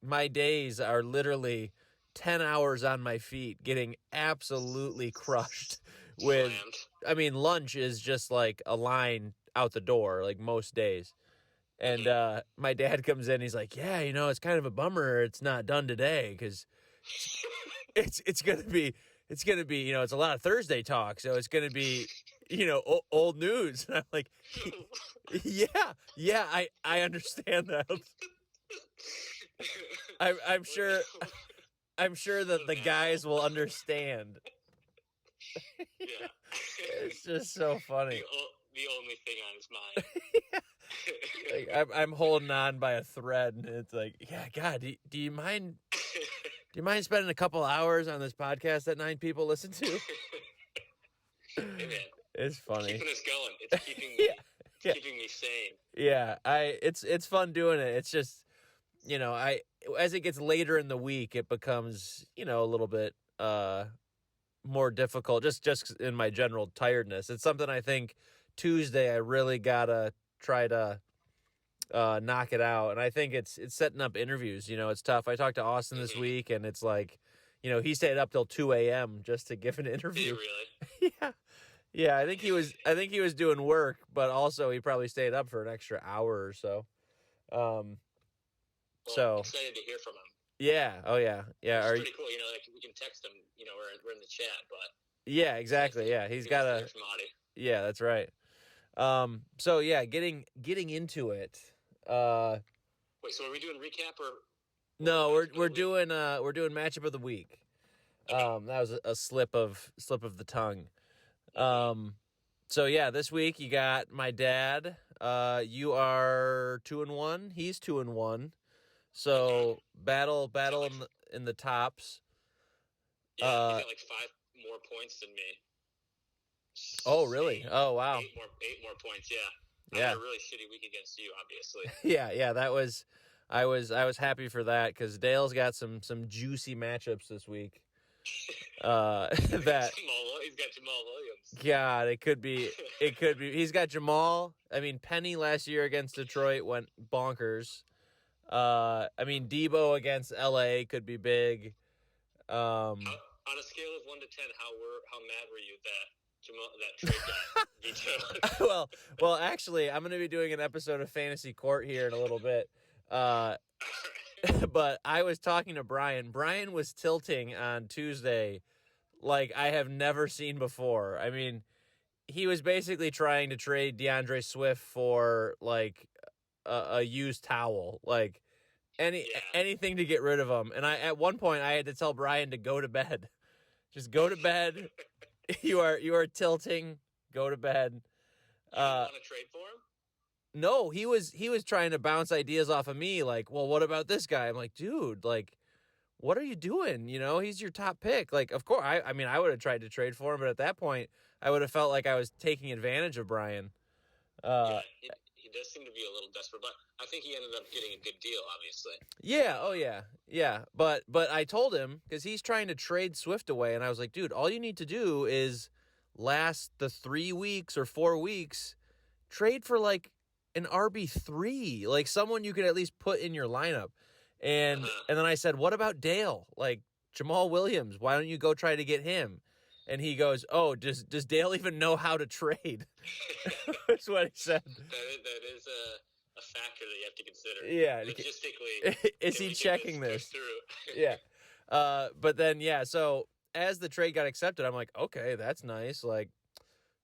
my days are literally 10 hours on my feet getting absolutely crushed with Slammed. I mean, lunch is just like a line out the door, like most days. And my dad comes in, he's like, "Yeah, it's kind of a bummer it's not done today because it's gonna be it's a lot of Thursday talk, so it's gonna be old news." And I'm like, yeah, I understand that. I'm sure that the guys will understand. Yeah. It's just so funny. The only thing on his mind. Like, I'm holding on by a thread, and it's like, yeah, God, do you mind? Do you mind spending a couple hours on this podcast that 9 people listen to? Hey, man. It's funny. Keeping us going. It's keeping me Yeah. keeping me sane. Yeah, it's fun doing it. It's just, as it gets later in the week, it becomes, a little bit more difficult just in my general tiredness. It's something I think Tuesday I really gotta try to knock it out, and I think it's setting up interviews. It's tough. I talked to Austin this week, and it's like, he stayed up till 2 a.m. just to give an Did interview. you really? Yeah. I think he was doing work, but also he probably stayed up for an extra hour or so. Well, So I'm excited to hear from him. yeah, oh yeah. It's Are pretty cool. Like we can text him. We're in the chat, but yeah, exactly. Yeah, he's got a from Audie. Yeah, that's right. So yeah, getting into it. Wait, so are we doing recap or? No, we're Matchup of the doing matchup of the week. That was a slip of the tongue. So yeah, this week you got my dad. You are 2-1. He's 2-1. So battle in the tops. Yeah, he's got like 5 more points than me. Oh really? Oh wow. 8 more points. Yeah. I Yeah. had a really shitty week against you, obviously. Yeah. That was. I was happy for that because Dale's got some juicy matchups this week. That He's got Jamal Williams. God, it could be. He's got Jamal. I mean, Penny last year against Detroit went bonkers. I mean, Debo against LA could be big. On a scale of 1 to 10, how mad were you that trade got vetoed? well, actually, I'm going to be doing an episode of Fantasy Court here in a little bit. But I was talking to Brian. Brian was tilting on Tuesday like I have never seen before. I mean, he was basically trying to trade DeAndre Swift for like a used towel, like anything to get rid of him. And at one point I had to tell Brian to go to bed. Just go to bed. You are tilting. Go to bed. You want to trade for him? No, he was trying to bounce ideas off of me. Like, well, what about this guy? I'm like, dude, like, what are you doing? He's your top pick. Like, of course, I mean, I would have tried to trade for him, but at that point, I would have felt like I was taking advantage of Brian. Yeah, he does seem to be a little desperate, but I think he ended up getting a good deal, obviously. Yeah, oh yeah. But I told him because he's trying to trade Swift away, and I was like, dude, all you need to do is last the 3 weeks or 4 weeks, trade for like an RB3, like someone you could at least put in your lineup. And then I said, what about Dale? Like Jamal Williams, why don't you go try to get him? And he goes, oh, does Dale even know how to trade? That's what he said. That is a factor that you have to consider. Yeah. Logistically, is he checking this? Through? Yeah. But then, yeah, so as the trade got accepted, I'm like, okay, that's nice. Like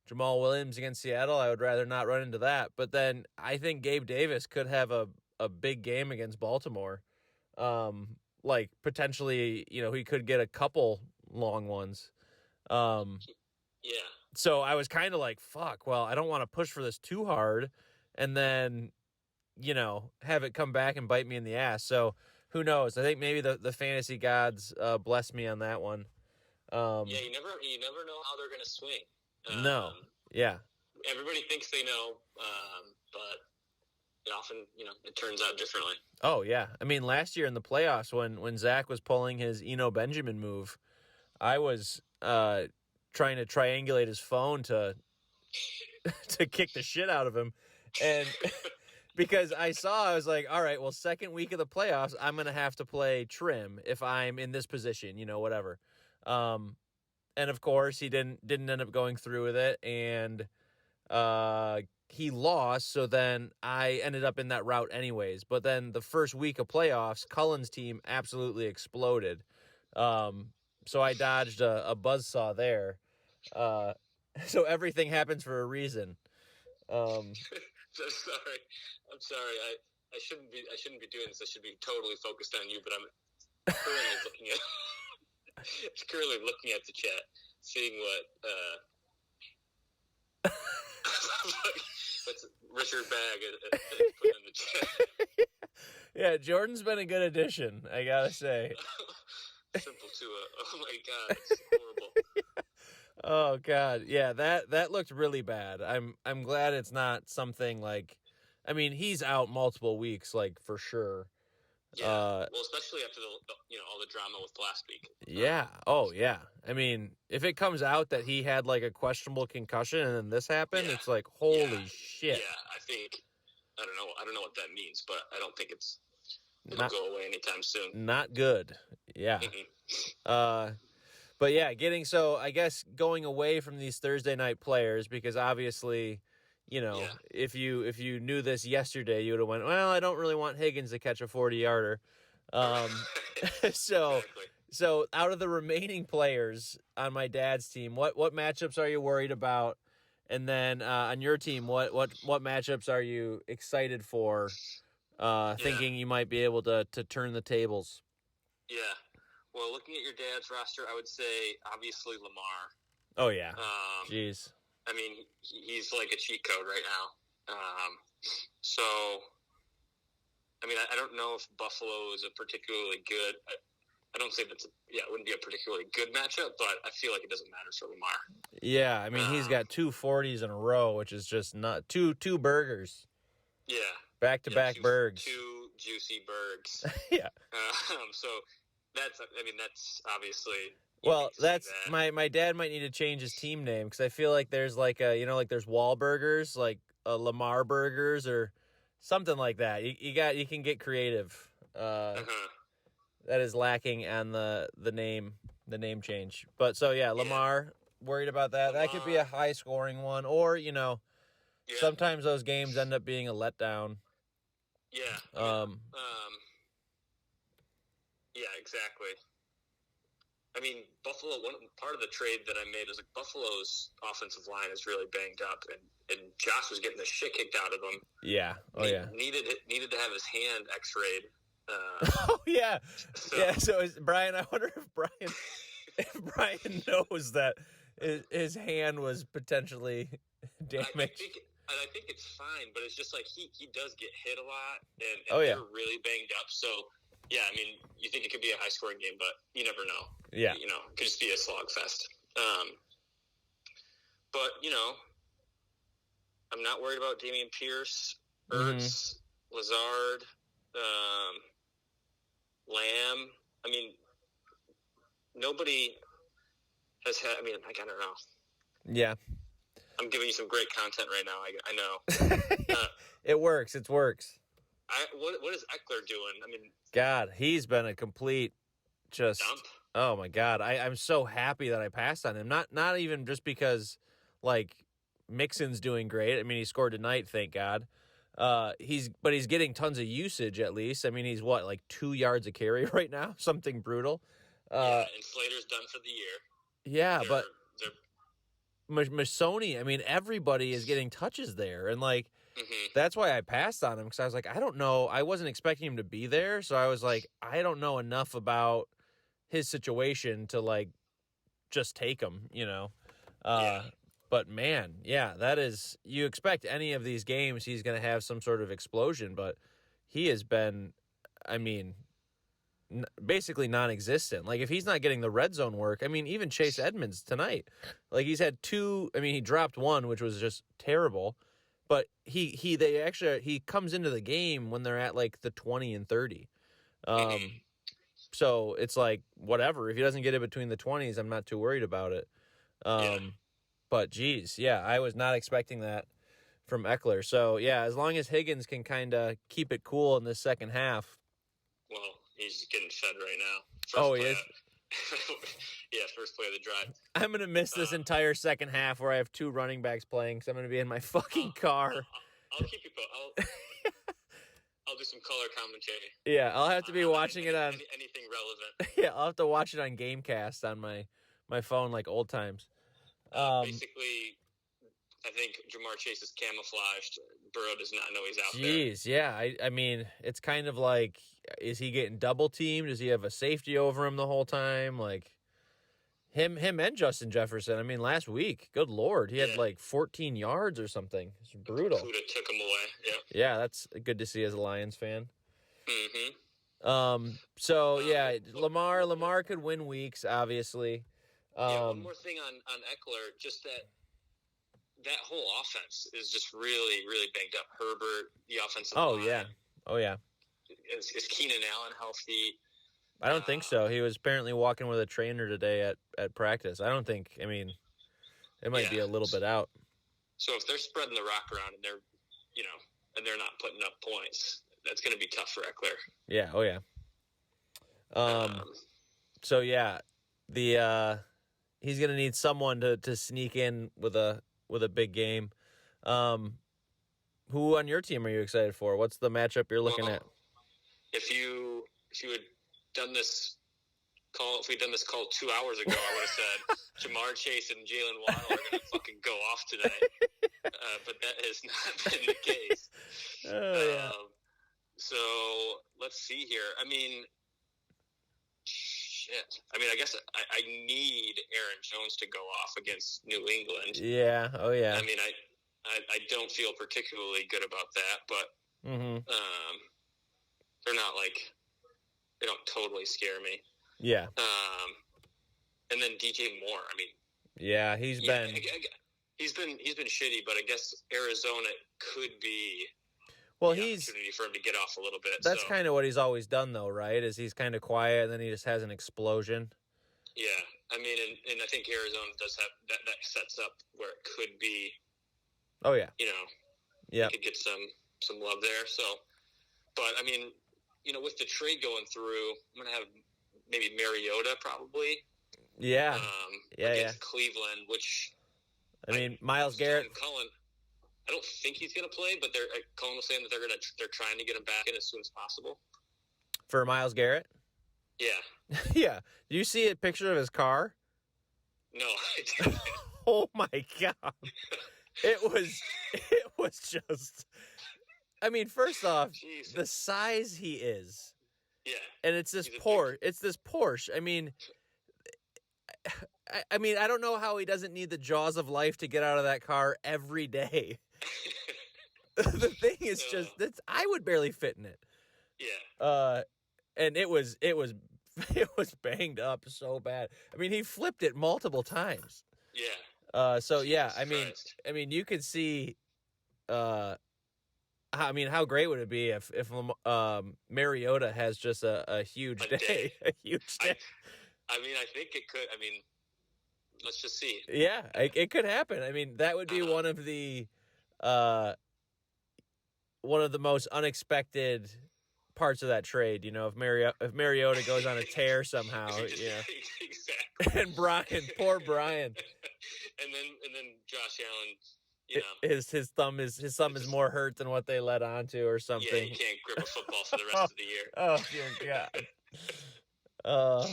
Jamal Williams against Seattle, I would rather not run into that. But then I think Gabe Davis could have a big game against Baltimore. Like potentially, he could get a couple long ones. Yeah. So I was kind of like, fuck, well, I don't want to push for this too hard and then, have it come back and bite me in the ass. So who knows? I think maybe the fantasy gods bless me on that one. Yeah, you never know how they're going to swing. No. Yeah. Everybody thinks they know, but it often, it turns out differently. Oh yeah, I mean last year in the playoffs when Zach was pulling his Eno Benjamin move, I was trying to triangulate his phone to to kick the shit out of him, and because I was like, all right, well, second week of the playoffs, I'm gonna have to play trim if I'm in this position, whatever. And of course, he didn't end up going through with it, and he lost. So then I ended up in that route anyways. But then the first week of playoffs, Cullen's team absolutely exploded. So I dodged a buzzsaw there. So everything happens for a reason. I'm sorry. I shouldn't be doing this. I should be totally focused on you, but I'm currently looking at the chat, seeing what's Richard Bagg put in the chat. Yeah, Jordan's been a good addition, I gotta say. Simple Tua. Oh my God, it's horrible. Oh God, yeah, that looked really bad. I'm glad it's not something like, I mean, he's out multiple weeks, like for sure. Yeah, well, especially after all the drama with last week. Yeah. Oh yeah. I mean, if it comes out that he had like a questionable concussion and then this happened, it's like holy shit. Yeah, I don't know what that means, but I don't think it'll go away anytime soon. Not good. Yeah. But yeah, I guess going away from these Thursday night players, because obviously, if you knew this yesterday, you would have went, well, I don't really want Higgins to catch a 40-yarder. So out of the remaining players on my dad's team, what matchups are you worried about? And then on your team, what matchups are you excited for? Thinking you might be able to turn the tables. Yeah. Well, looking at your dad's roster, I would say obviously Lamar. Oh yeah. Jeez. I mean, he's like a cheat code right now. So, I mean, I don't know if Buffalo is a particularly good. I don't say it wouldn't be a particularly good matchup, but I feel like it doesn't matter for Lamar. Yeah, I mean, he's got 2 40s in a row, which is just not two burgers. Yeah. Back-to-back burgers. 2 juicy burgers. Yeah. So that's obviously. Well, that's my dad might need to change his team name, because I feel like there's like there's Wahlburgers, like Lamar Burgers or something like that. You can get creative. That is lacking on the name change. But so yeah, Lamar, worried about that. That could be a high scoring one, or sometimes those games end up being a letdown. Yeah. Yeah, exactly. I mean, Buffalo, part of the trade that I made is like Buffalo's offensive line is really banged up, and Josh was getting the shit kicked out of him. Yeah. Needed to have his hand x-rayed. Oh yeah. So is Brian, I wonder if Brian knows that his hand was potentially damaged. I think it's fine, but it's just like he does get hit a lot, and they're really banged up. So yeah, I mean, you think it could be a high scoring game, but you never know. Yeah, it could just be a slogfest. But I'm not worried about Dameon Pierce, Ertz, Lazard, Lamb. I mean, nobody has had. I mean, I don't know. Yeah. I'm giving you some great content right now. I know. It works. It works. What is Eckler doing? I mean, God, he's been a complete just dump. Oh my God, I'm so happy that I passed on him. Not even just because like Mixon's doing great. I mean, he scored tonight, thank God. He's getting tons of usage at least. I mean, he's like 2 yards a carry right now, something brutal. And Slater's done for the year. Yeah, but Masoni, I mean, everybody is getting touches there, and like that's why I passed on him, because I was like, I don't know, I wasn't expecting him to be there, so I was like, I don't know enough about his situation to like just take him, But man, that is, you expect any of these games he's going to have some sort of explosion, but he has been, I mean, basically non-existent. Like if he's not getting the red zone work, I mean, even Chase Edmonds tonight, like he's had 2, I mean, he dropped 1, which was just terrible, but he comes into the game when they're at like the 20 and 30. So it's like whatever. If he doesn't get it between the 20s, I'm not too worried about it. But geez, yeah, I was not expecting that from Eckler. So yeah, as long as Higgins can kind of keep it cool in the second half. Well, he's getting fed right now. He is. Yeah, first play of the drive. I'm gonna miss this entire second half where I have 2 running backs playing because I'm gonna be in my fucking car. I'll keep you posted. I'll do some color commentary. Yeah, I'll have to be watching it on anything relevant. Yeah, I'll have to watch it on Gamecast on my phone like old times. Basically, I think Jamar Chase is camouflaged. Burrow does not know he's out there. Jeez, yeah. I mean, it's kind of like, is he getting double teamed? Does he have a safety over him the whole time? Like him and Justin Jefferson. I mean, last week, good Lord, he had like 14 yards or something. It's brutal. Kuda took him away. Yeah. Yeah, that's good to see as a Lions fan. Mm-hmm. So yeah, Lamar could win weeks, obviously. One more thing on Eckler, just that whole offense is just really, really banged up. Herbert, the offensive line. Oh yeah. Is Keenan Allen healthy? I don't think so. He was apparently walking with a trainer today at practice. I don't think. I mean, it might be a little bit out. So if they're spreading the rock around and they're, and they're not putting up points, that's going to be tough for Eckler. Yeah. Oh yeah. So yeah, he's gonna need someone to sneak in with a big game. Who on your team are you excited for? What's the matchup you're looking at? If you had done this call, if we'd done this call 2 hours ago, I would have said Jamar Chase and Jalen Waddle are going to fucking go off tonight. But that has not been the case. So let's see here. I mean, shit. I mean, I guess I need Aaron Jones to go off against New England. Yeah. Oh yeah. I mean, I don't feel particularly good about that, but they're not like, they don't totally scare me. Yeah. And then DJ Moore. I mean, yeah, he's been shitty, but I guess Arizona could be. Well, the opportunity for him to get off a little bit. That's kind of what he's always done, though, right? Is he's kind of quiet, and then he just has an explosion. Yeah, I mean, and I think Arizona does have that sets up where it could be. Oh yeah. Yeah, could get some love there. So, but I mean, with the trade going through, I'm gonna have maybe Mariota probably. Yeah. Against Cleveland, which I mean, Myles Garrett. Cullen, I don't think he's going to play, but Cullen was saying that they're trying to get him back in as soon as possible. For Myles Garrett? Yeah. Yeah. Do you see a picture of his car? No, I didn't. Oh my God. It was just, I mean, first off, Jesus. The size he is. Yeah. And it's this Porsche. I mean, I don't know how he doesn't need the jaws of life to get out of that car every day. The thing is just I would barely fit in it. Yeah. And it was banged up so bad. I mean, he flipped it multiple times. Yeah. So yeah, Jesus I mean, you could see. I mean, how great would it be if Mariota has just a huge day, a huge day? I mean, I think it could. I mean, let's just see. Yeah, it could happen. I mean, that would be one of the most unexpected parts of that trade. If Mariota goes on a tear somehow, Exactly. And poor Brian, and then Josh Allen, his thumb is more hurt than what they led on to, or something. Yeah, he can't grip a football for the rest of the year. Oh dear God.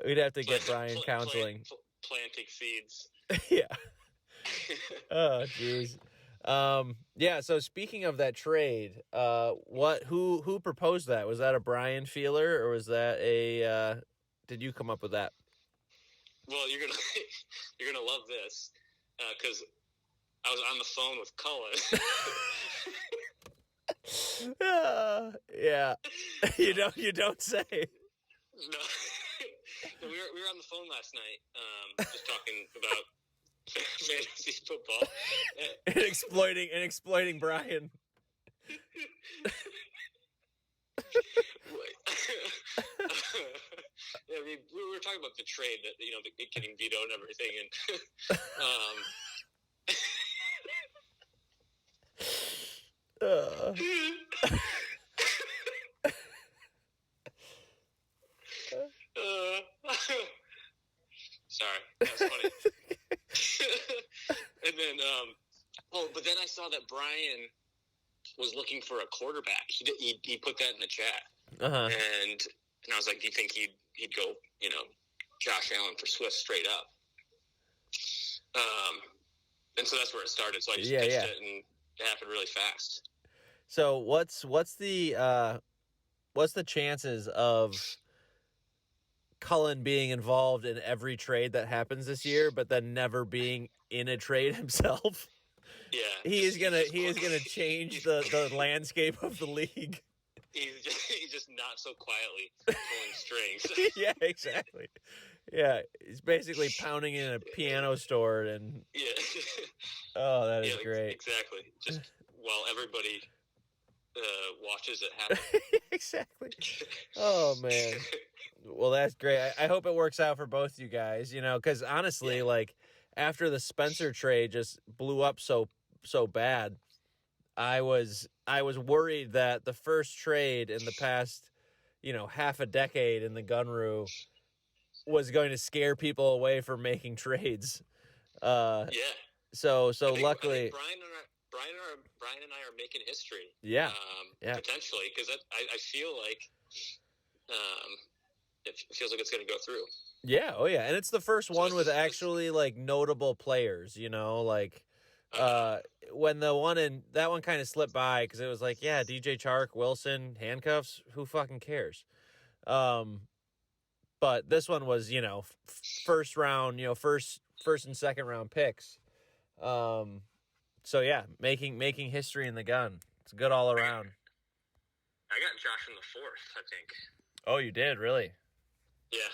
We'd have to get Brian counseling. Planting seeds. Yeah. Oh, jeez. Yeah. So speaking of that trade, who proposed that? Was that a Brian feeler, or was that a? Did you come up with that? Well, you're gonna love this because I was on the phone with Cullen. Yeah. You don't say. No. We were on the phone last night, just talking about fantasy football. and exploiting Brian. I mean, we were talking about the trade that it getting vetoed and everything, and sorry, that's funny. And then, but then I saw that Brian was looking for a quarterback. He put that in the chat, and I was like, do you think he'd go, Josh Allen for Swift straight up? And so that's where it started. So I just pitched it, and it happened really fast. So what's the chances of Cullen being involved in every trade that happens this year, but then never being in a trade himself? Yeah, he is gonna change the landscape of the league. He's just not so quietly pulling strings. Yeah, exactly. Yeah, he's basically pounding in a piano store and. Yeah. Oh, that is great. Exactly. Just while everybody watches it happen. Exactly. Oh man. Well, that's great. I hope it works out for both you guys. Because honestly, like after the Spencer trade just blew up so bad, I was worried that the first trade in the past, half a decade in the Gunroo was going to scare people away from making trades. Yeah. So I think luckily, Brian and I are making history. Yeah. Potentially, because I feel like it feels like it's going to go through. Yeah. Oh yeah, and it's the first one with actually like notable players. Like. When that one kind of slipped by because it was like, yeah, DJ Chark, Wilson, handcuffs, who fucking cares? But this one was, first round, first and second round picks. So yeah, making history in the gun. It's good all around. I got Josh in the fourth, I think. Oh, you did, really? Yeah.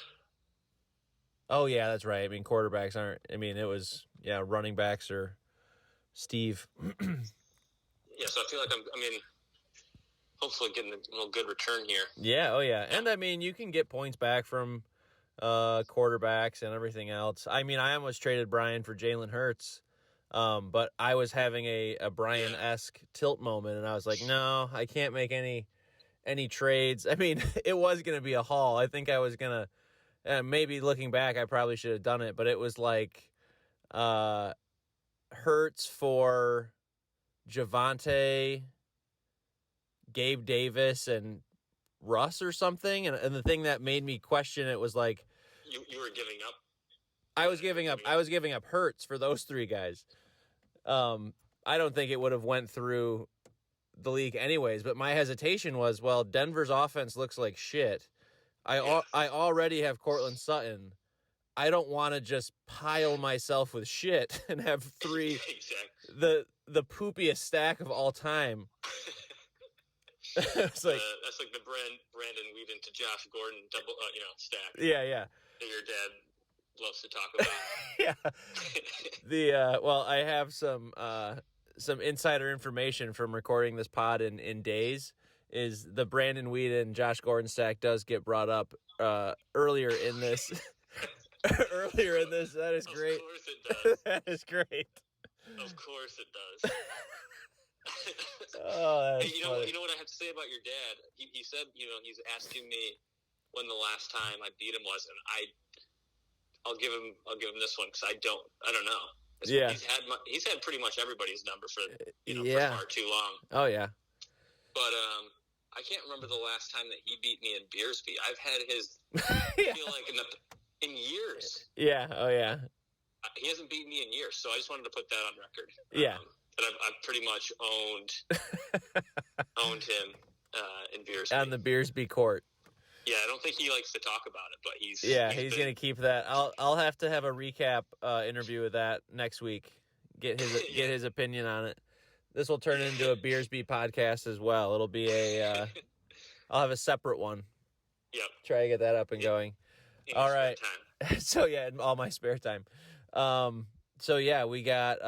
Oh yeah, that's right. I mean, quarterbacks aren't. I mean, it was running backs or. Steve. Yeah, so I feel like I'm hopefully getting a little good return here. Yeah, oh yeah. And I mean, you can get points back from quarterbacks and everything else. I mean, I almost traded Brian for Jalen Hurts, but I was having a Brian-esque tilt moment, and I was like, no, I can't make any trades. I mean, it was going to be a haul. I think I was going to, maybe looking back, I probably should have done it, but it was like, Hurts for Javonte, Gabe Davis, and Russ or something. And the thing that made me question it was like you were giving up. I was giving up Hurts for those three guys. I don't think it would have went through the league anyways. But my hesitation was, well, Denver's offense looks like shit. I already have Cortland Sutton. I don't want to just pile myself with shit and have three exactly. the poopiest stack of all time. It's like that's like the Brandon Weeden to Josh Gordon double stack. Yeah. That your dad loves to talk about. Yeah. Well, I have some insider information from recording this pod in days. Is the Brandon Weeden Josh Gordon stack does get brought up earlier in this. Earlier in this, that is great. Of course it does. That is great. Of course it does. Oh, that's funny. You know what I have to say about your dad? He said, he's asking me when the last time I beat him was, and I'll give him this one because I don't know. Yeah, he's had pretty much everybody's number for for far too long. Oh yeah. But I can't remember the last time that he beat me in Beersby. I've had his. I feel like in years. Yeah. Oh yeah. He hasn't beaten me in years, so I just wanted to put that on record. Yeah. That I've pretty much owned him in Beersby. On the Beersby court. Yeah, I don't think he likes to talk about it, but he's gonna keep that. I'll have to have a recap interview with that next week. Get his opinion on it. This will turn into a Beersby podcast as well. It'll be I'll have a separate one. Yep. Try to get that up and going. In all right. time. So yeah, in all my spare time. So yeah, we got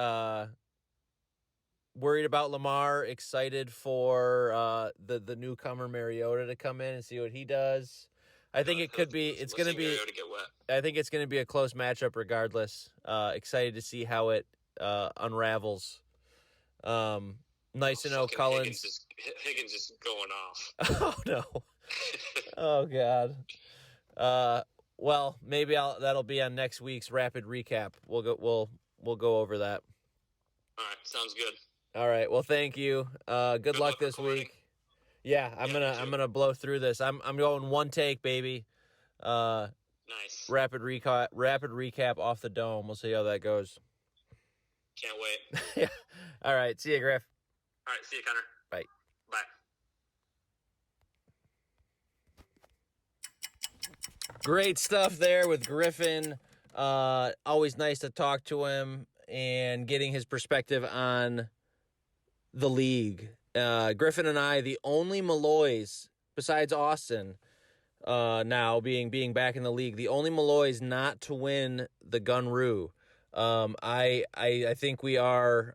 worried about Lamar, excited for the newcomer Mariota to come in and see what he does. I think it could be. It's going to be. Mariota get wet. I think it's going to be a close matchup, regardless. Excited to see how it unravels. Nice to know Collins. Higgins is going off. Oh no! Oh god. Well, maybe that'll be on next week's rapid recap. We'll go over that. All right, sounds good. All right. Well, thank you. Good luck this recording. week. Yeah, I'm gonna blow through this. I'm going one take, baby. Nice. Rapid recap off the dome. We'll see how that goes. Can't wait. Yeah. All right. See you, Griff. All right, see you, Connor. Bye. Bye. Great stuff there with Griffin. Always nice to talk to him and getting his perspective on the league. Griffin and I, the only Malloys besides Austin, now being back in the league, the only Malloys not to win the Gunroo. I think we are.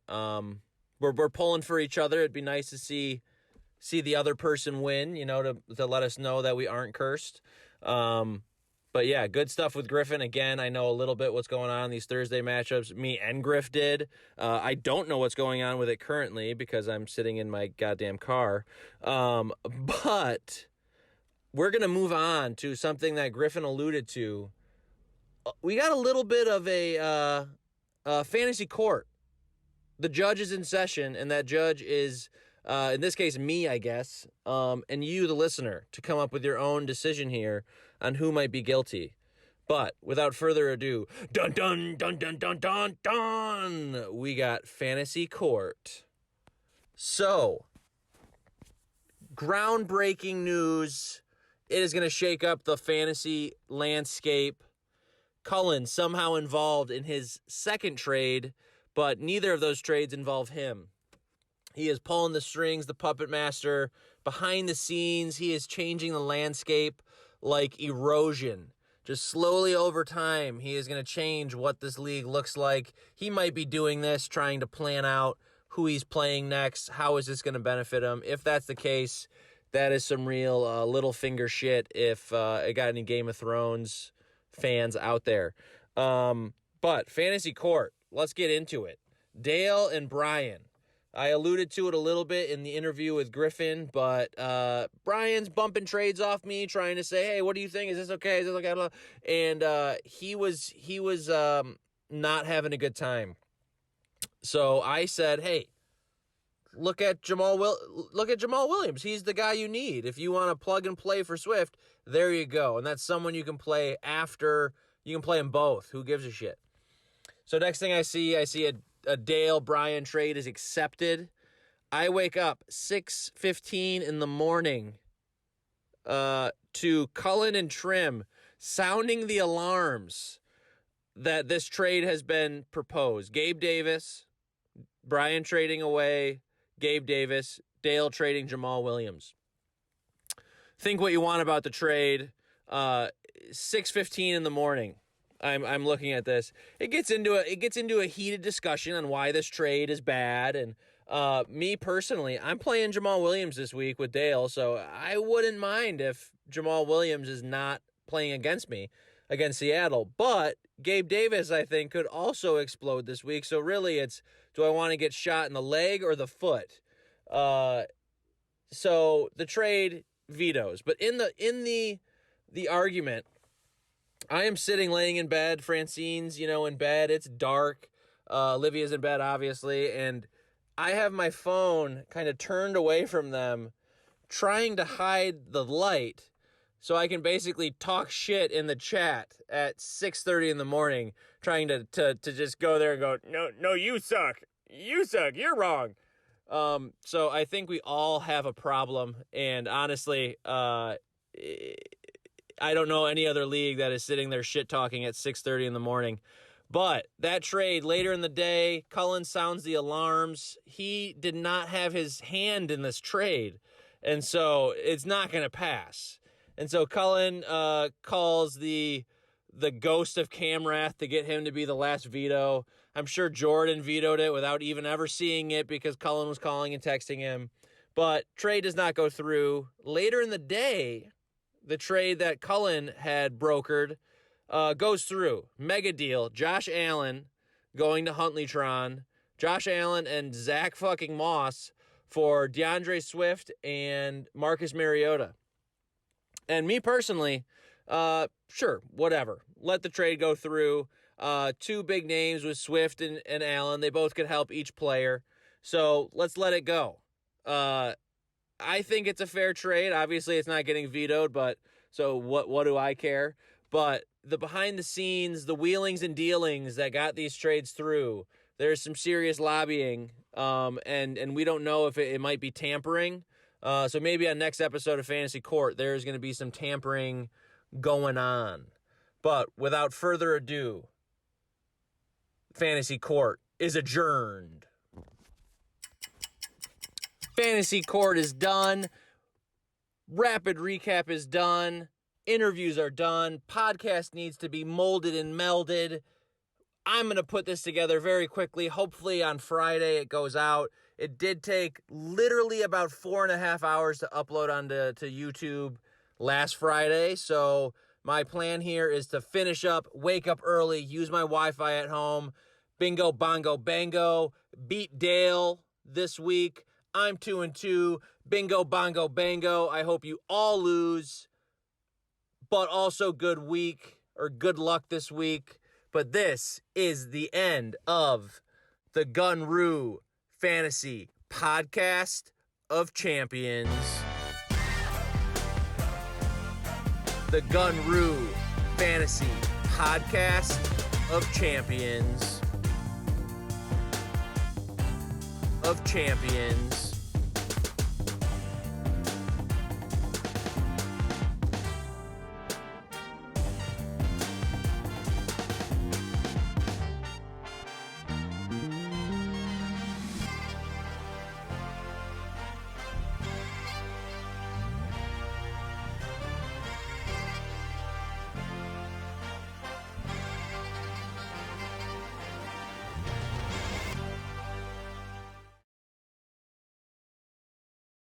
We're pulling for each other. It'd be nice to see the other person win. To let us know that we aren't cursed. But yeah, good stuff with Griffin. Again, I know a little bit what's going on in these Thursday matchups. Me and Griff did. I don't know what's going on with it currently because I'm sitting in my goddamn car. But we're going to move on to something that Griffin alluded to. We got a little bit of a fantasy court. The judge is in session, and that judge is, in this case, me, I guess, and you, the listener, to come up with your own decision here on who might be guilty. But without further ado, dun dun dun dun dun dun dun, we got fantasy court. So, groundbreaking news. It is going to shake up the fantasy landscape. Cullen somehow involved in his second trade, but neither of those trades involve him. He is pulling the strings, the puppet master. Behind the scenes, he is changing the landscape like erosion. Just slowly over time, he is going to change what this league looks like. He might be doing this, trying to plan out who he's playing next. How is this going to benefit him? If that's the case, that is some real little finger shit if it got any Game of Thrones fans out there. But Fantasy Court, let's get into it. Dale and Brian. I alluded to it a little bit in the interview with Griffin, but Brian's bumping trades off me, trying to say, "Hey, what do you think? Is this okay? Is this okay?" And he was not having a good time. So I said, "Hey, look at Jamal Williams. He's the guy you need if you want to plug and play for Swift. There you go, and that's someone you can play after. You can play them both. Who gives a shit?" So next thing I see a Dale Brian trade is accepted. I wake up 6:15 in the morning to Cullen and Trim sounding the alarms that this trade has been proposed. Gabe Davis, Brian trading away Gabe Davis, Dale trading Jamal Williams. Think what you want about the trade. 6:15 in the morning. I'm looking at this. It gets into a heated discussion on why this trade is bad. And me personally, I'm playing Jamal Williams this week with Dale, so I wouldn't mind if Jamal Williams is not playing against me against Seattle. But Gabe Davis, I think, could also explode this week. So really, it's, do I want to get shot in the leg or the foot? So the trade vetoes, but in the argument. I am laying in bed. Francine's, in bed. It's dark. Olivia's in bed, obviously. And I have my phone kind of turned away from them, trying to hide the light so I can basically talk shit in the chat at 6:30 in the morning, trying to just go there and go, no, you suck. You suck. You're wrong. So I think we all have a problem. And honestly, I don't know any other league that is sitting there shit-talking at 6:30 in the morning. But that trade, later in the day, Cullen sounds the alarms. He did not have his hand in this trade, and so it's not going to pass. And so Cullen calls the ghost of Camrath to get him to be the last veto. I'm sure Jordan vetoed it without even ever seeing it because Cullen was calling and texting him. But trade does not go through. Later in the day, the trade that Cullen had brokered goes through. Mega deal. Josh Allen going to Huntleytron. Josh Allen and Zach fucking Moss for DeAndre Swift and Marcus Mariota. And me personally, sure, whatever. Let the trade go through. Two big names with Swift and Allen. They both could help each player. So let's let it go. I think it's a fair trade. Obviously, it's not getting vetoed, but so what do I care? But the behind the scenes, the wheelings and dealings that got these trades through, there's some serious lobbying, and we don't know if it might be tampering. So maybe on next episode of Fantasy Court, there's going to be some tampering going on. But without further ado, Fantasy Court is adjourned. Fantasy Court is done. Rapid recap is done. Interviews are done. Podcast needs to be molded and melded. I'm going to put this together very quickly. Hopefully on Friday it goes out. It did take literally about 4.5 hours to upload onto YouTube last Friday. So my plan here is to finish up, wake up early, use my Wi-Fi at home. Bingo, bongo, bango. Beat Dale this week. I'm 2-2. Bingo, bongo, bango. I hope you all lose. But also good week or good luck this week. But this is the end of the Gunroo Fantasy Podcast of Champions. The Gunroo Fantasy Podcast of Champions.